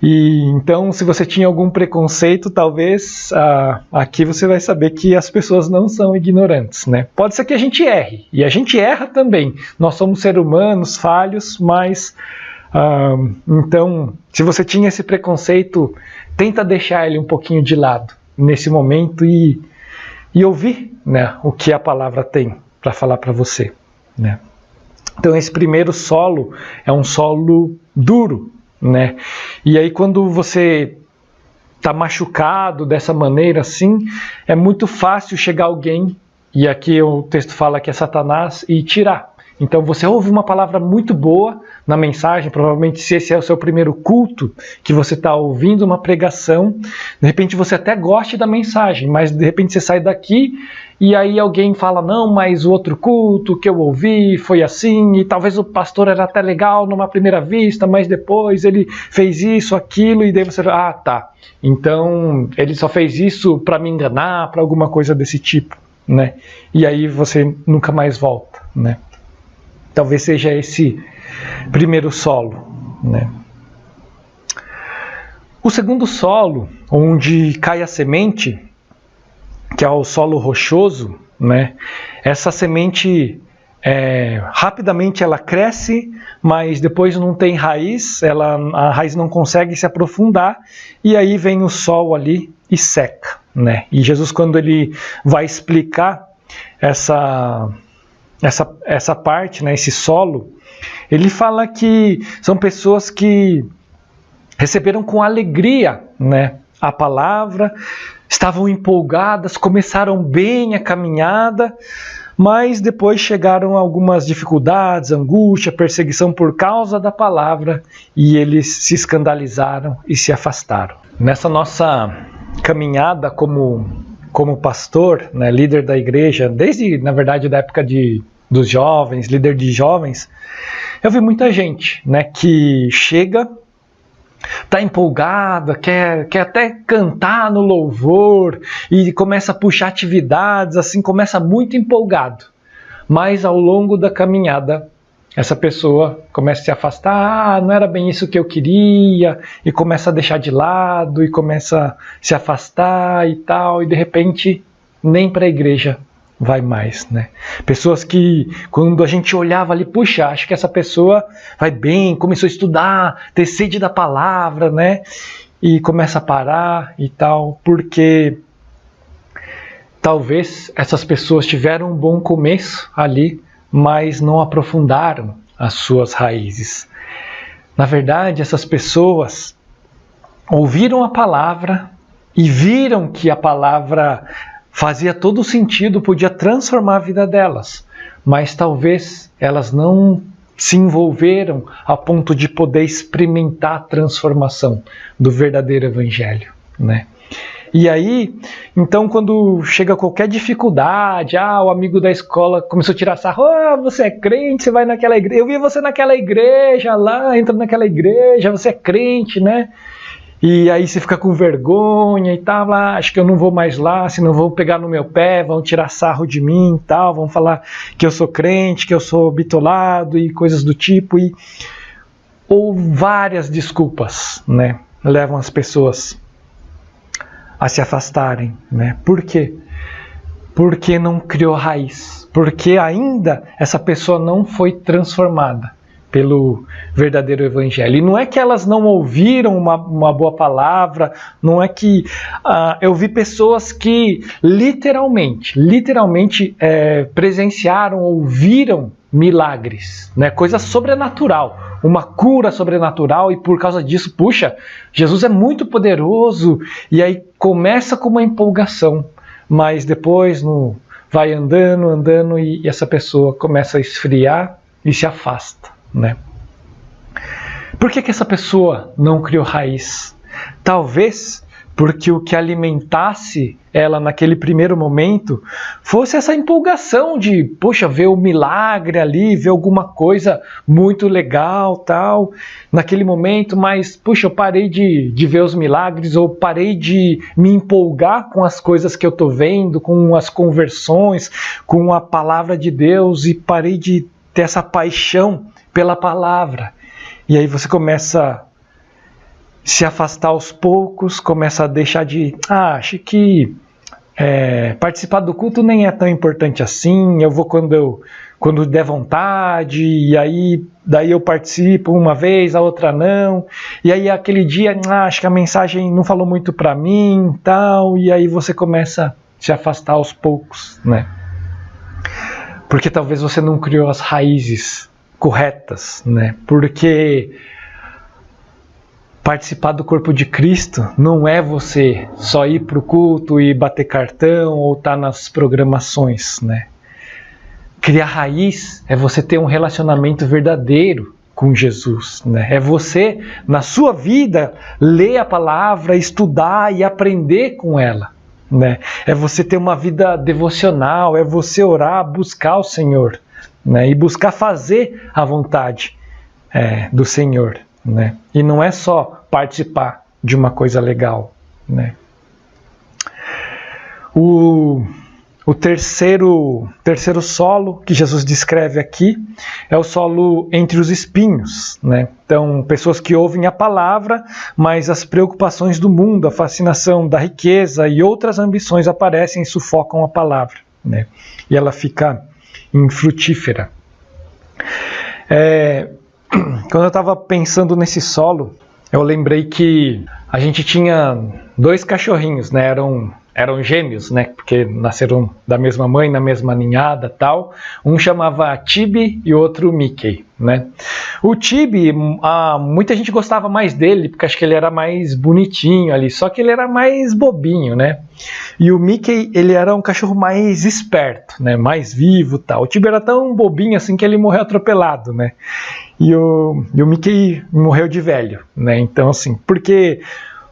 [SPEAKER 9] E então, se você tinha algum preconceito, talvez aqui você vai saber que as pessoas não são ignorantes, né? Pode ser que a gente erre, e a gente erra também. Nós somos seres humanos, falhos, mas então, se você tinha esse preconceito, tenta deixar ele um pouquinho de lado nesse momento e ouvir, né, o que a palavra tem para falar para você, né? Então esse primeiro solo é um solo duro, né? E aí quando você está machucado dessa maneira assim, é muito fácil chegar alguém, e aqui o texto fala que é Satanás, e tirar. Então você ouve uma palavra muito boa na mensagem, provavelmente se esse é o seu primeiro culto, que você está ouvindo uma pregação, de repente você até goste da mensagem, mas de repente você sai daqui e aí alguém fala, não, mas o outro culto que eu ouvi foi assim, e talvez o pastor era até legal numa primeira vista, mas depois ele fez isso, aquilo, e daí você fala, tá, então ele só fez isso para me enganar, para alguma coisa desse tipo, né? E aí você nunca mais volta, né? Talvez seja esse primeiro solo, né? O segundo solo, onde cai a semente, que é o solo rochoso, né? Essa semente rapidamente ela cresce, mas depois não tem raiz, a raiz não consegue se aprofundar, e aí vem o sol ali e seca, né? E Jesus, quando ele vai explicar essa parte, né, esse solo, ele fala que são pessoas que receberam com alegria, né, a palavra, estavam empolgadas, começaram bem a caminhada, mas depois chegaram algumas dificuldades, angústia, perseguição por causa da palavra, e eles se escandalizaram e se afastaram. Nessa nossa caminhada como pastor, né, líder da igreja, desde, na verdade, da época dos jovens, líder de jovens, eu vi muita gente, né, que chega, está empolgada, quer até cantar no louvor e começa a puxar atividades, assim, começa muito empolgado. Mas ao longo da caminhada, essa pessoa começa a se afastar, não era bem isso que eu queria, e começa a deixar de lado, e começa a se afastar e tal, e de repente nem para a igreja vai mais, né? Pessoas que, quando a gente olhava ali, puxa, acho que essa pessoa vai bem, começou a estudar, ter sede da palavra, né? E começa a parar e tal, porque talvez essas pessoas tiveram um bom começo ali, mas não aprofundaram as suas raízes. Na verdade, essas pessoas ouviram a palavra, e viram que a palavra fazia todo sentido, podia transformar a vida delas, mas talvez elas não se envolveram a ponto de poder experimentar a transformação do verdadeiro evangelho, né? E aí, então, quando chega qualquer dificuldade, o amigo da escola começou a tirar sarro, você é crente, você vai naquela igreja, eu vi você naquela igreja lá, entra naquela igreja, você é crente, né? E aí você fica com vergonha e tal, acho que eu não vou mais lá, senão vão pegar no meu pé, vão tirar sarro de mim e tal, vão falar que eu sou crente, que eu sou bitolado e coisas do tipo. Ou várias desculpas, né, levam as pessoas a se afastarem, né? Por quê? Porque não criou raiz, porque ainda essa pessoa não foi transformada pelo verdadeiro evangelho. E não é que elas não ouviram uma boa palavra, não é que... eu vi pessoas que literalmente presenciaram, ouviram milagres, né? Coisa sobrenatural, uma cura sobrenatural, e por causa disso, puxa, Jesus é muito poderoso, e aí começa com uma empolgação, mas depois vai andando e essa pessoa começa a esfriar e se afasta, né? Por que essa pessoa não criou raiz? Talvez porque o que alimentasse ela naquele primeiro momento fosse essa empolgação de, poxa, ver o milagre ali, ver alguma coisa muito legal, tal, naquele momento, mas, puxa, eu parei de ver os milagres, ou parei de me empolgar com as coisas que eu estou vendo, com as conversões, com a palavra de Deus, e parei de ter essa paixão pela palavra. E aí você começa a se afastar aos poucos, começa a deixar de... acho que participar do culto nem é tão importante assim, eu vou quando der vontade, e aí daí eu participo uma vez, a outra não, e aí aquele dia, acho que a mensagem não falou muito para mim, tal, e aí você começa a se afastar aos poucos, né? Porque talvez você não criou as raízes corretas, né? Porque participar do corpo de Cristo não é você só ir para o culto e bater cartão ou estar nas programações, né? Criar raiz é você ter um relacionamento verdadeiro com Jesus, né? É você, na sua vida, ler a palavra, estudar e aprender com ela, né? É você ter uma vida devocional, é você orar, buscar o Senhor, né? E buscar fazer a vontade do Senhor, né? E não é só participar de uma coisa legal, né? O terceiro solo que Jesus descreve aqui é o solo entre os espinhos, né? Então, pessoas que ouvem a palavra, mas as preocupações do mundo, a fascinação da riqueza e outras ambições aparecem e sufocam a palavra, né? E ela fica infrutífera. Quando eu estava pensando nesse solo, eu lembrei que a gente tinha 2 cachorrinhos, né? Eram gêmeos, né? Porque nasceram da mesma mãe, na mesma ninhada, tal. Um chamava Tibi e o outro Mickey, né? O Tibi, muita gente gostava mais dele, porque acho que ele era mais bonitinho ali, só que ele era mais bobinho, né? E o Mickey, ele era um cachorro mais esperto, né? Mais vivo, tal. O Tibi era tão bobinho assim que ele morreu atropelado, né? E o Mickey morreu de velho, né? Então, assim, porque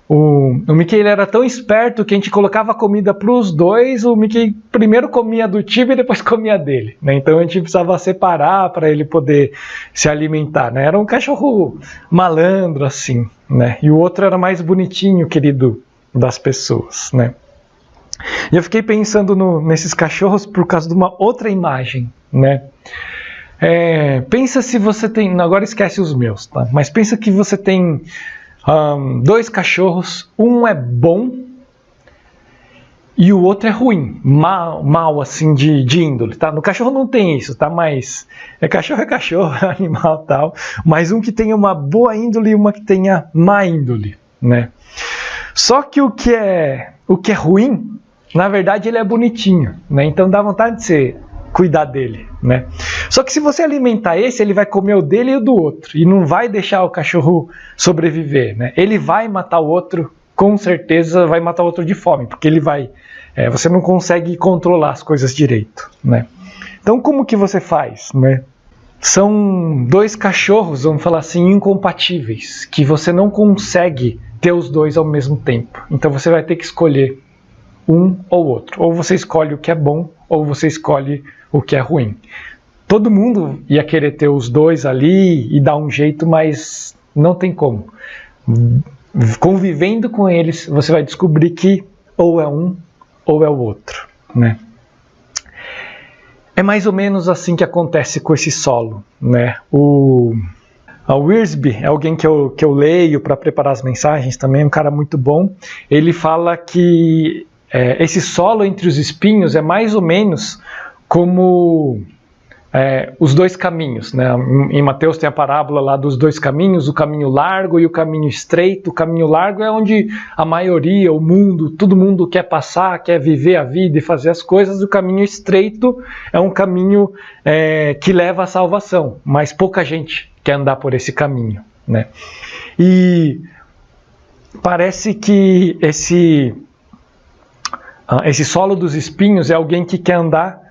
[SPEAKER 9] o Mickey, ele era tão esperto que a gente colocava comida para os dois, o Mickey primeiro comia do Tibi e depois comia dele, né? Então a gente precisava separar para ele poder se alimentar, né? Era um cachorro malandro, assim, né? E o outro era mais bonitinho, querido das pessoas, né? E eu fiquei pensando nesses cachorros por causa de uma outra imagem, né? Pensa se você tem... Agora esquece os meus, tá? Mas pensa que você tem 2 cachorros, um é bom e o outro é ruim, mal assim de índole, tá? No cachorro não tem isso, tá? Mas cachorro, é animal, tal. Mas um que tenha uma boa índole e uma que tenha má índole, né? Só que o que é ruim, na verdade ele é bonitinho, né? Então dá vontade de você cuidar dele, né? Só que se você alimentar esse, ele vai comer o dele e o do outro, e não vai deixar o cachorro sobreviver, né? Ele vai matar o outro com certeza vai matar o outro de fome, porque ele vai... você não consegue controlar as coisas direito, né? Então, como que você faz, né? São dois cachorros, vamos falar assim, incompatíveis, que você não consegue ter os dois ao mesmo tempo. Então, você vai ter que escolher um ou outro. Ou você escolhe o que é bom, ou você escolhe o que é ruim. Todo mundo ia querer ter os dois ali e dar um jeito, mas não tem como. Convivendo com eles, você vai descobrir que ou é um ou é o outro, né? É mais ou menos assim que acontece com esse solo, né? A Wiersbe é alguém que eu leio para preparar as mensagens também, é um cara muito bom. Ele fala que esse solo entre os espinhos é mais ou menos como os dois caminhos, né? Em Mateus tem a parábola lá dos dois caminhos, o caminho largo e o caminho estreito. O caminho largo é onde a maioria, o mundo, todo mundo quer passar, quer viver a vida e fazer as coisas. O caminho estreito é um caminho que leva à salvação, mas pouca gente quer andar por esse caminho, né? E parece que esse solo dos espinhos é alguém que quer andar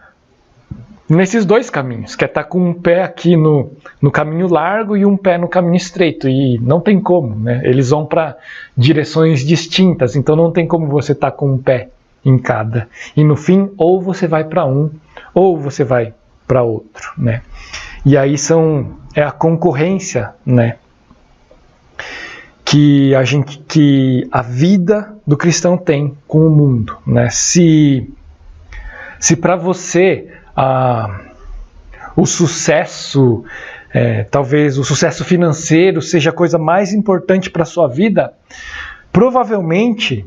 [SPEAKER 9] nesses dois caminhos, quer estar com um pé aqui no caminho largo e um pé no caminho estreito, e não tem como, né? Eles vão para direções distintas, então não tem como você estar com um pé em cada. E no fim, ou você vai para um, ou você vai para outro, né? E aí é a concorrência, né? Que a vida do cristão tem com o mundo, né? Se para você o sucesso, talvez o sucesso financeiro seja a coisa mais importante para a sua vida, provavelmente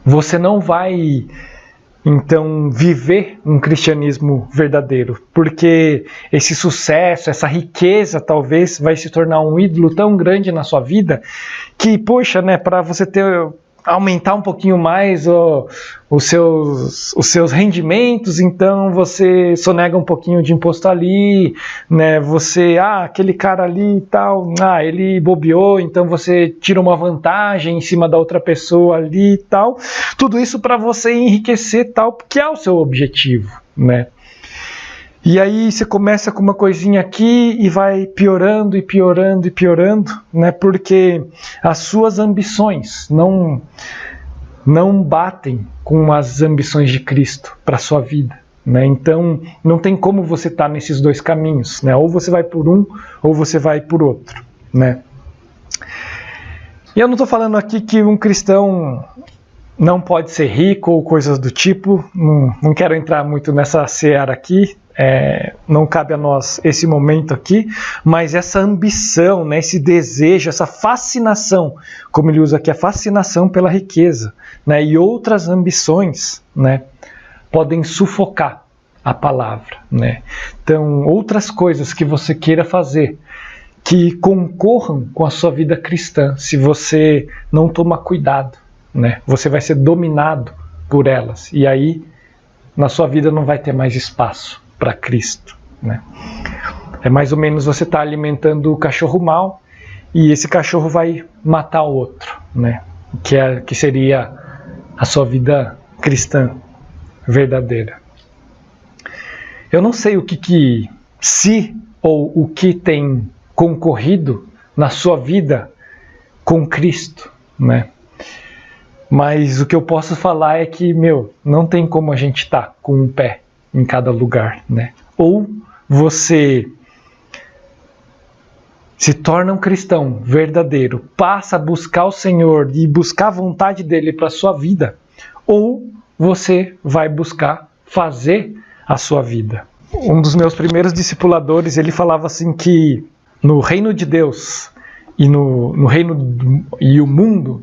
[SPEAKER 9] você não vai então viver um cristianismo verdadeiro, porque esse sucesso, essa riqueza talvez vai se tornar um ídolo tão grande na sua vida que, poxa, né, para você aumentar um pouquinho mais os seus rendimentos, então você sonega um pouquinho de imposto ali, né? Aquele cara ali e tal, ele bobeou, então você tira uma vantagem em cima da outra pessoa ali e tal. Tudo isso para você enriquecer tal, porque é o seu objetivo, né? E aí você começa com uma coisinha aqui e vai piorando e piorando e piorando, né? Porque as suas ambições não batem com as ambições de Cristo para a sua vida, né? Então não tem como você estar nesses dois caminhos, né? Ou você vai por um ou você vai por outro, né? E eu não estou falando aqui que um cristão não pode ser rico ou coisas do tipo, não quero entrar muito nessa seara aqui. Não cabe a nós esse momento aqui, mas essa ambição, né, esse desejo, essa fascinação, como ele usa aqui, a fascinação pela riqueza, né, e outras ambições, né, podem sufocar a palavra, né? Então, outras coisas que você queira fazer que concorram com a sua vida cristã, se você não tomar cuidado, né, você vai ser dominado por elas, e aí na sua vida não vai ter mais espaço para Cristo, né? É mais ou menos você estar alimentando o cachorro mau e esse cachorro vai matar o outro, né? Que seria a sua vida cristã verdadeira. Eu não sei se ou o que tem concorrido na sua vida com Cristo, né? Mas o que eu posso falar é que, não tem como a gente estar com um pé em cada lugar, né? Ou você se torna um cristão verdadeiro, passa a buscar o Senhor e buscar a vontade dele para a sua vida, ou você vai buscar fazer a sua vida. Um dos meus primeiros discipuladores, ele falava assim que no reino de Deus e no reino e o mundo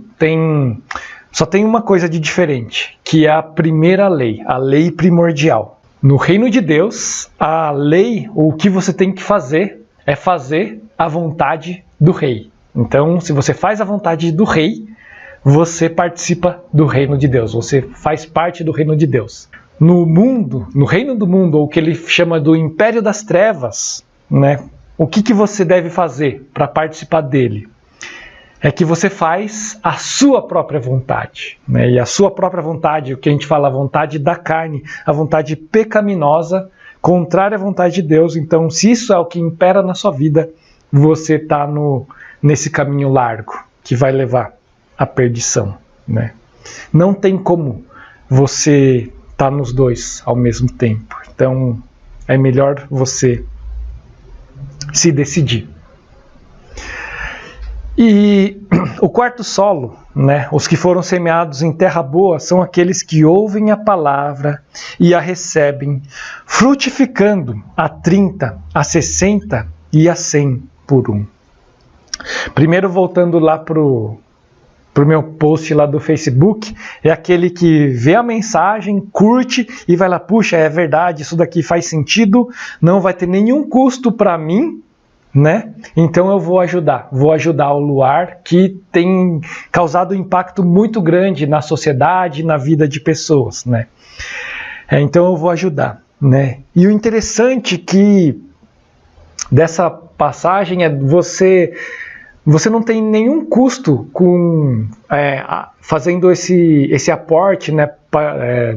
[SPEAKER 9] só tem uma coisa de diferente, que é a primeira lei, a lei primordial. No reino de Deus, a lei, ou o que você tem que fazer, é fazer a vontade do rei. Então, se você faz a vontade do rei, você participa do reino de Deus, você faz parte do reino de Deus. No mundo, no reino do mundo, ou o que ele chama do império das trevas, né, o que você deve fazer para participar dele? é que você faz a sua própria vontade, né? E a sua própria vontade, o que a gente fala, a vontade da carne, a vontade pecaminosa, contrária à vontade de Deus. Então, se isso é o que impera na sua vida, você está nesse caminho largo, que vai levar à perdição, né? Não tem como você estar nos dois ao mesmo tempo. Então, é melhor você se decidir. E o quarto solo, né, os que foram semeados em terra boa, são aqueles que ouvem a palavra e a recebem, frutificando a 30, a 60 e a 100 por um. Primeiro, voltando lá pro meu post lá do Facebook, é aquele que vê a mensagem, curte e vai lá, puxa, é verdade, isso daqui faz sentido, não vai ter nenhum custo para mim, né? Então eu vou ajudar o Luar, que tem causado um impacto muito grande na sociedade, na vida de pessoas, né? Então eu vou ajudar, né? E o interessante que dessa passagem é você não tem nenhum custo com fazendo esse aporte, né,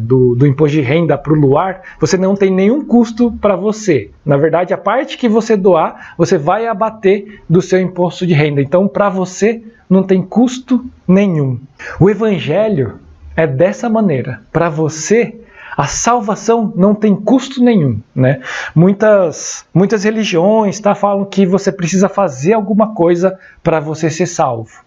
[SPEAKER 9] do imposto de renda para o Luar. Você não tem nenhum custo para você. Na verdade, a parte que você doar, você vai abater do seu imposto de renda. Então, para você, não tem custo nenhum. O Evangelho é dessa maneira. Para você, a salvação não tem custo nenhum, né? Muitas religiões falam que você precisa fazer alguma coisa para você ser salvo.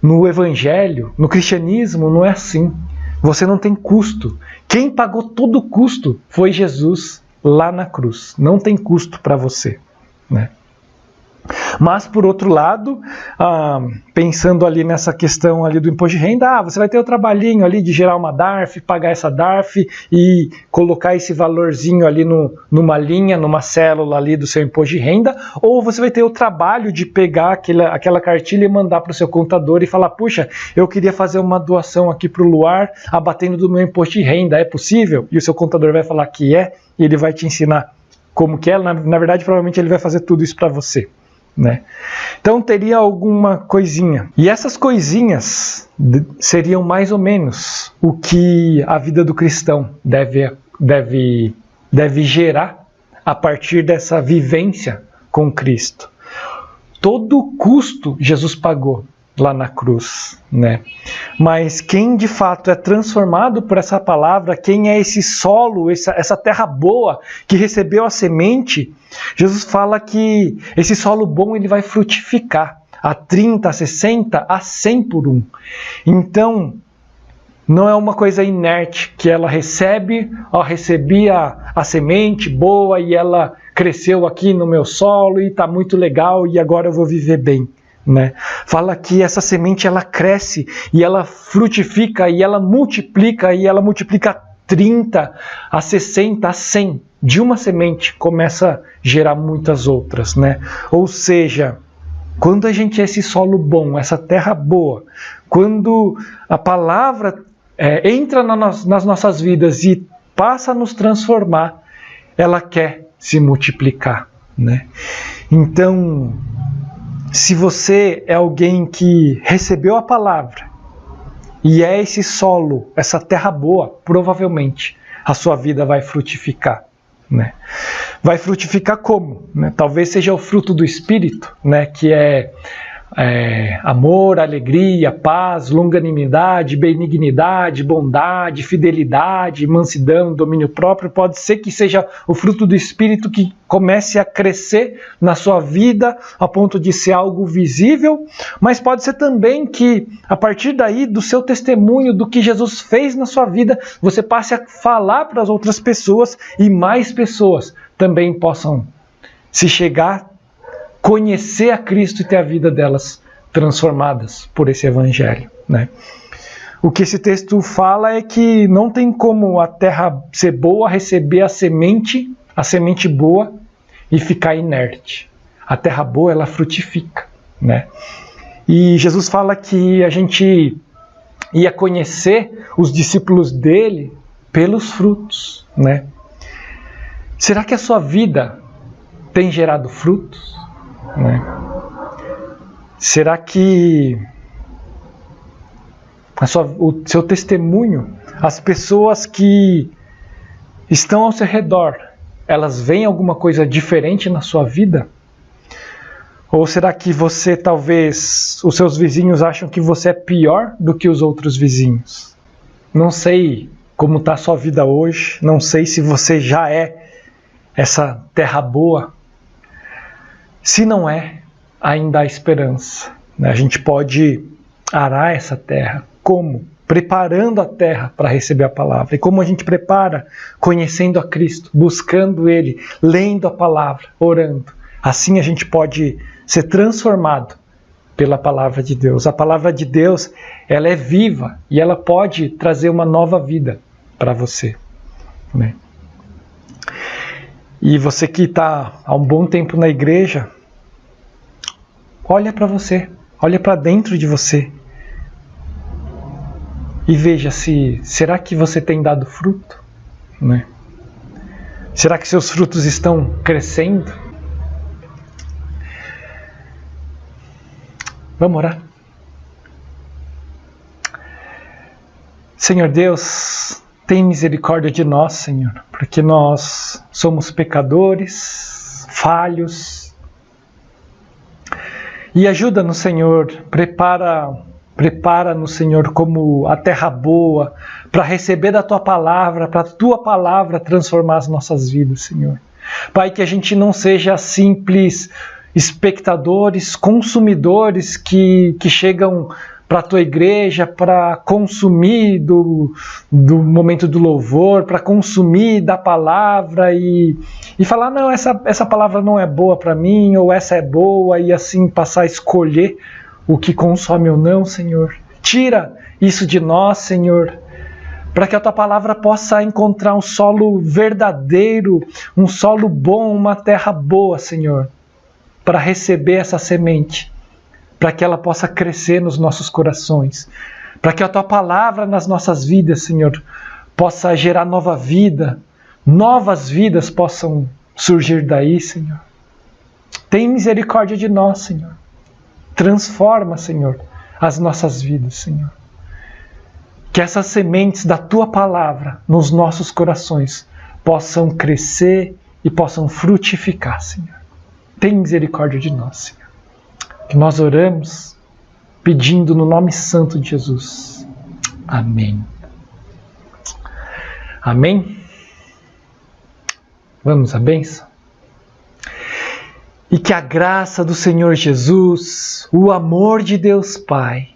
[SPEAKER 9] No Evangelho, no cristianismo, não é assim. Você não tem custo. Quem pagou todo o custo foi Jesus lá na cruz. Não tem custo para você, né? Mas, por outro lado, pensando ali nessa questão ali do imposto de renda, você vai ter o trabalhinho ali de gerar uma DARF, pagar essa DARF e colocar esse valorzinho ali numa linha, numa célula ali do seu imposto de renda, ou você vai ter o trabalho de pegar aquela cartilha e mandar para o seu contador e falar, puxa, eu queria fazer uma doação aqui para o Luar, abatendo do meu imposto de renda, é possível? E o seu contador vai falar que é, e ele vai te ensinar como que é. Na verdade, provavelmente ele vai fazer tudo isso para você, né? Então teria alguma coisinha. E essas coisinhas seriam mais ou menos o que a vida do cristão deve gerar a partir dessa vivência com Cristo. Todo o custo Jesus pagou lá na cruz, né? Mas quem de fato é transformado por essa palavra, quem é esse solo, essa terra boa que recebeu a semente, Jesus fala que esse solo bom ele vai frutificar a 30, a 60, a 100 por um. Então, não é uma coisa inerte que ela recebi a semente boa e ela cresceu aqui no meu solo e está muito legal e agora eu vou viver bem, né? Fala que essa semente ela cresce e ela frutifica e ela multiplica 30, a 60, a 100. De uma semente começa a gerar muitas outras, né? Ou seja, quando a gente é esse solo bom, essa terra boa, quando a palavra entra nas nossas vidas e passa a nos transformar, ela quer se multiplicar, né? Então, se você é alguém que recebeu a palavra e é esse solo, essa terra boa, provavelmente a sua vida vai frutificar, né? Vai frutificar como? Né? Talvez seja o fruto do Espírito, né? Que é amor, alegria, paz, longanimidade, benignidade, bondade, fidelidade, mansidão, domínio próprio. Pode ser que seja o fruto do Espírito que comece a crescer na sua vida a ponto de ser algo visível, mas pode ser também que a partir daí do seu testemunho, do que Jesus fez na sua vida, você passe a falar para as outras pessoas e mais pessoas também possam se chegar, conhecer a Cristo e ter a vida delas transformadas por esse Evangelho, né? O que esse texto fala é que não tem como a terra ser boa, receber a semente boa e ficar inerte. A terra boa, ela frutifica, né? E Jesus fala que a gente ia conhecer os discípulos dele pelos frutos, né? Será que a sua vida tem gerado frutos? Né? Será que o seu testemunho, as pessoas que estão ao seu redor, elas veem alguma coisa diferente na sua vida? Ou será que você, talvez, os seus vizinhos acham que você é pior do que os outros vizinhos? Não sei como está a sua vida hoje, não sei se você já é essa terra boa. Se não é, ainda há esperança, né? A gente pode arar essa terra. Como? Preparando a terra para receber a palavra. E como a gente prepara? Conhecendo a Cristo, buscando Ele, lendo a palavra, orando. Assim a gente pode ser transformado pela palavra de Deus. A palavra de Deus, ela é viva e ela pode trazer uma nova vida para você, né? E você que está há um bom tempo na igreja, olha para você, olha para dentro de você e veja será que você tem dado fruto, né? Será que seus frutos estão crescendo? Vamos orar. Senhor Deus, tem misericórdia de nós, Senhor, porque nós somos pecadores, falhos. E ajuda-nos, Senhor, prepara-nos, Senhor, como a terra boa, para receber da Tua palavra, para a Tua palavra transformar as nossas vidas, Senhor. Pai, que a gente não seja simples espectadores, consumidores que chegam para a Tua igreja para consumir do momento do louvor, para consumir da palavra e falar, não, essa palavra não é boa para mim, ou essa é boa, e assim passar a escolher o que consome ou não, Senhor. Tira isso de nós, Senhor, para que a Tua palavra possa encontrar um solo verdadeiro, um solo bom, uma terra boa, Senhor, para receber essa semente, para que ela possa crescer nos nossos corações, para que a Tua palavra nas nossas vidas, Senhor, possa gerar nova vida, novas vidas possam surgir daí, Senhor. Tem misericórdia de nós, Senhor. Transforma, Senhor, as nossas vidas, Senhor. Que essas sementes da Tua palavra nos nossos corações possam crescer e possam frutificar, Senhor. Tem misericórdia de nós, Senhor. Que nós oramos pedindo no nome santo de Jesus. Amém. Amém? Vamos à bênção? E que a graça do Senhor Jesus, o amor de Deus Pai,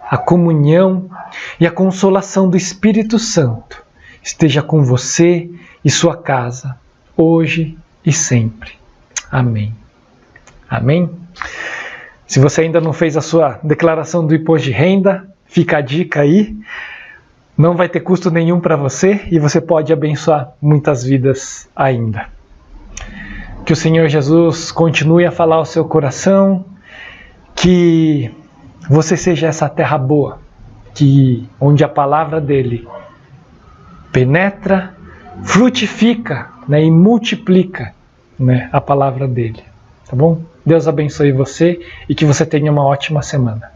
[SPEAKER 9] a comunhão e a consolação do Espírito Santo esteja com você e sua casa, hoje e sempre. Amém. Amém? Se você ainda não fez a sua declaração do imposto de renda, fica a dica aí. Não vai ter custo nenhum para você e você pode abençoar muitas vidas ainda. Que o Senhor Jesus continue a falar ao seu coração, que você seja essa terra boa, onde a palavra dele penetra, frutifica, né, e multiplica, né, a palavra dele. Tá bom? Deus abençoe você e que você tenha uma ótima semana.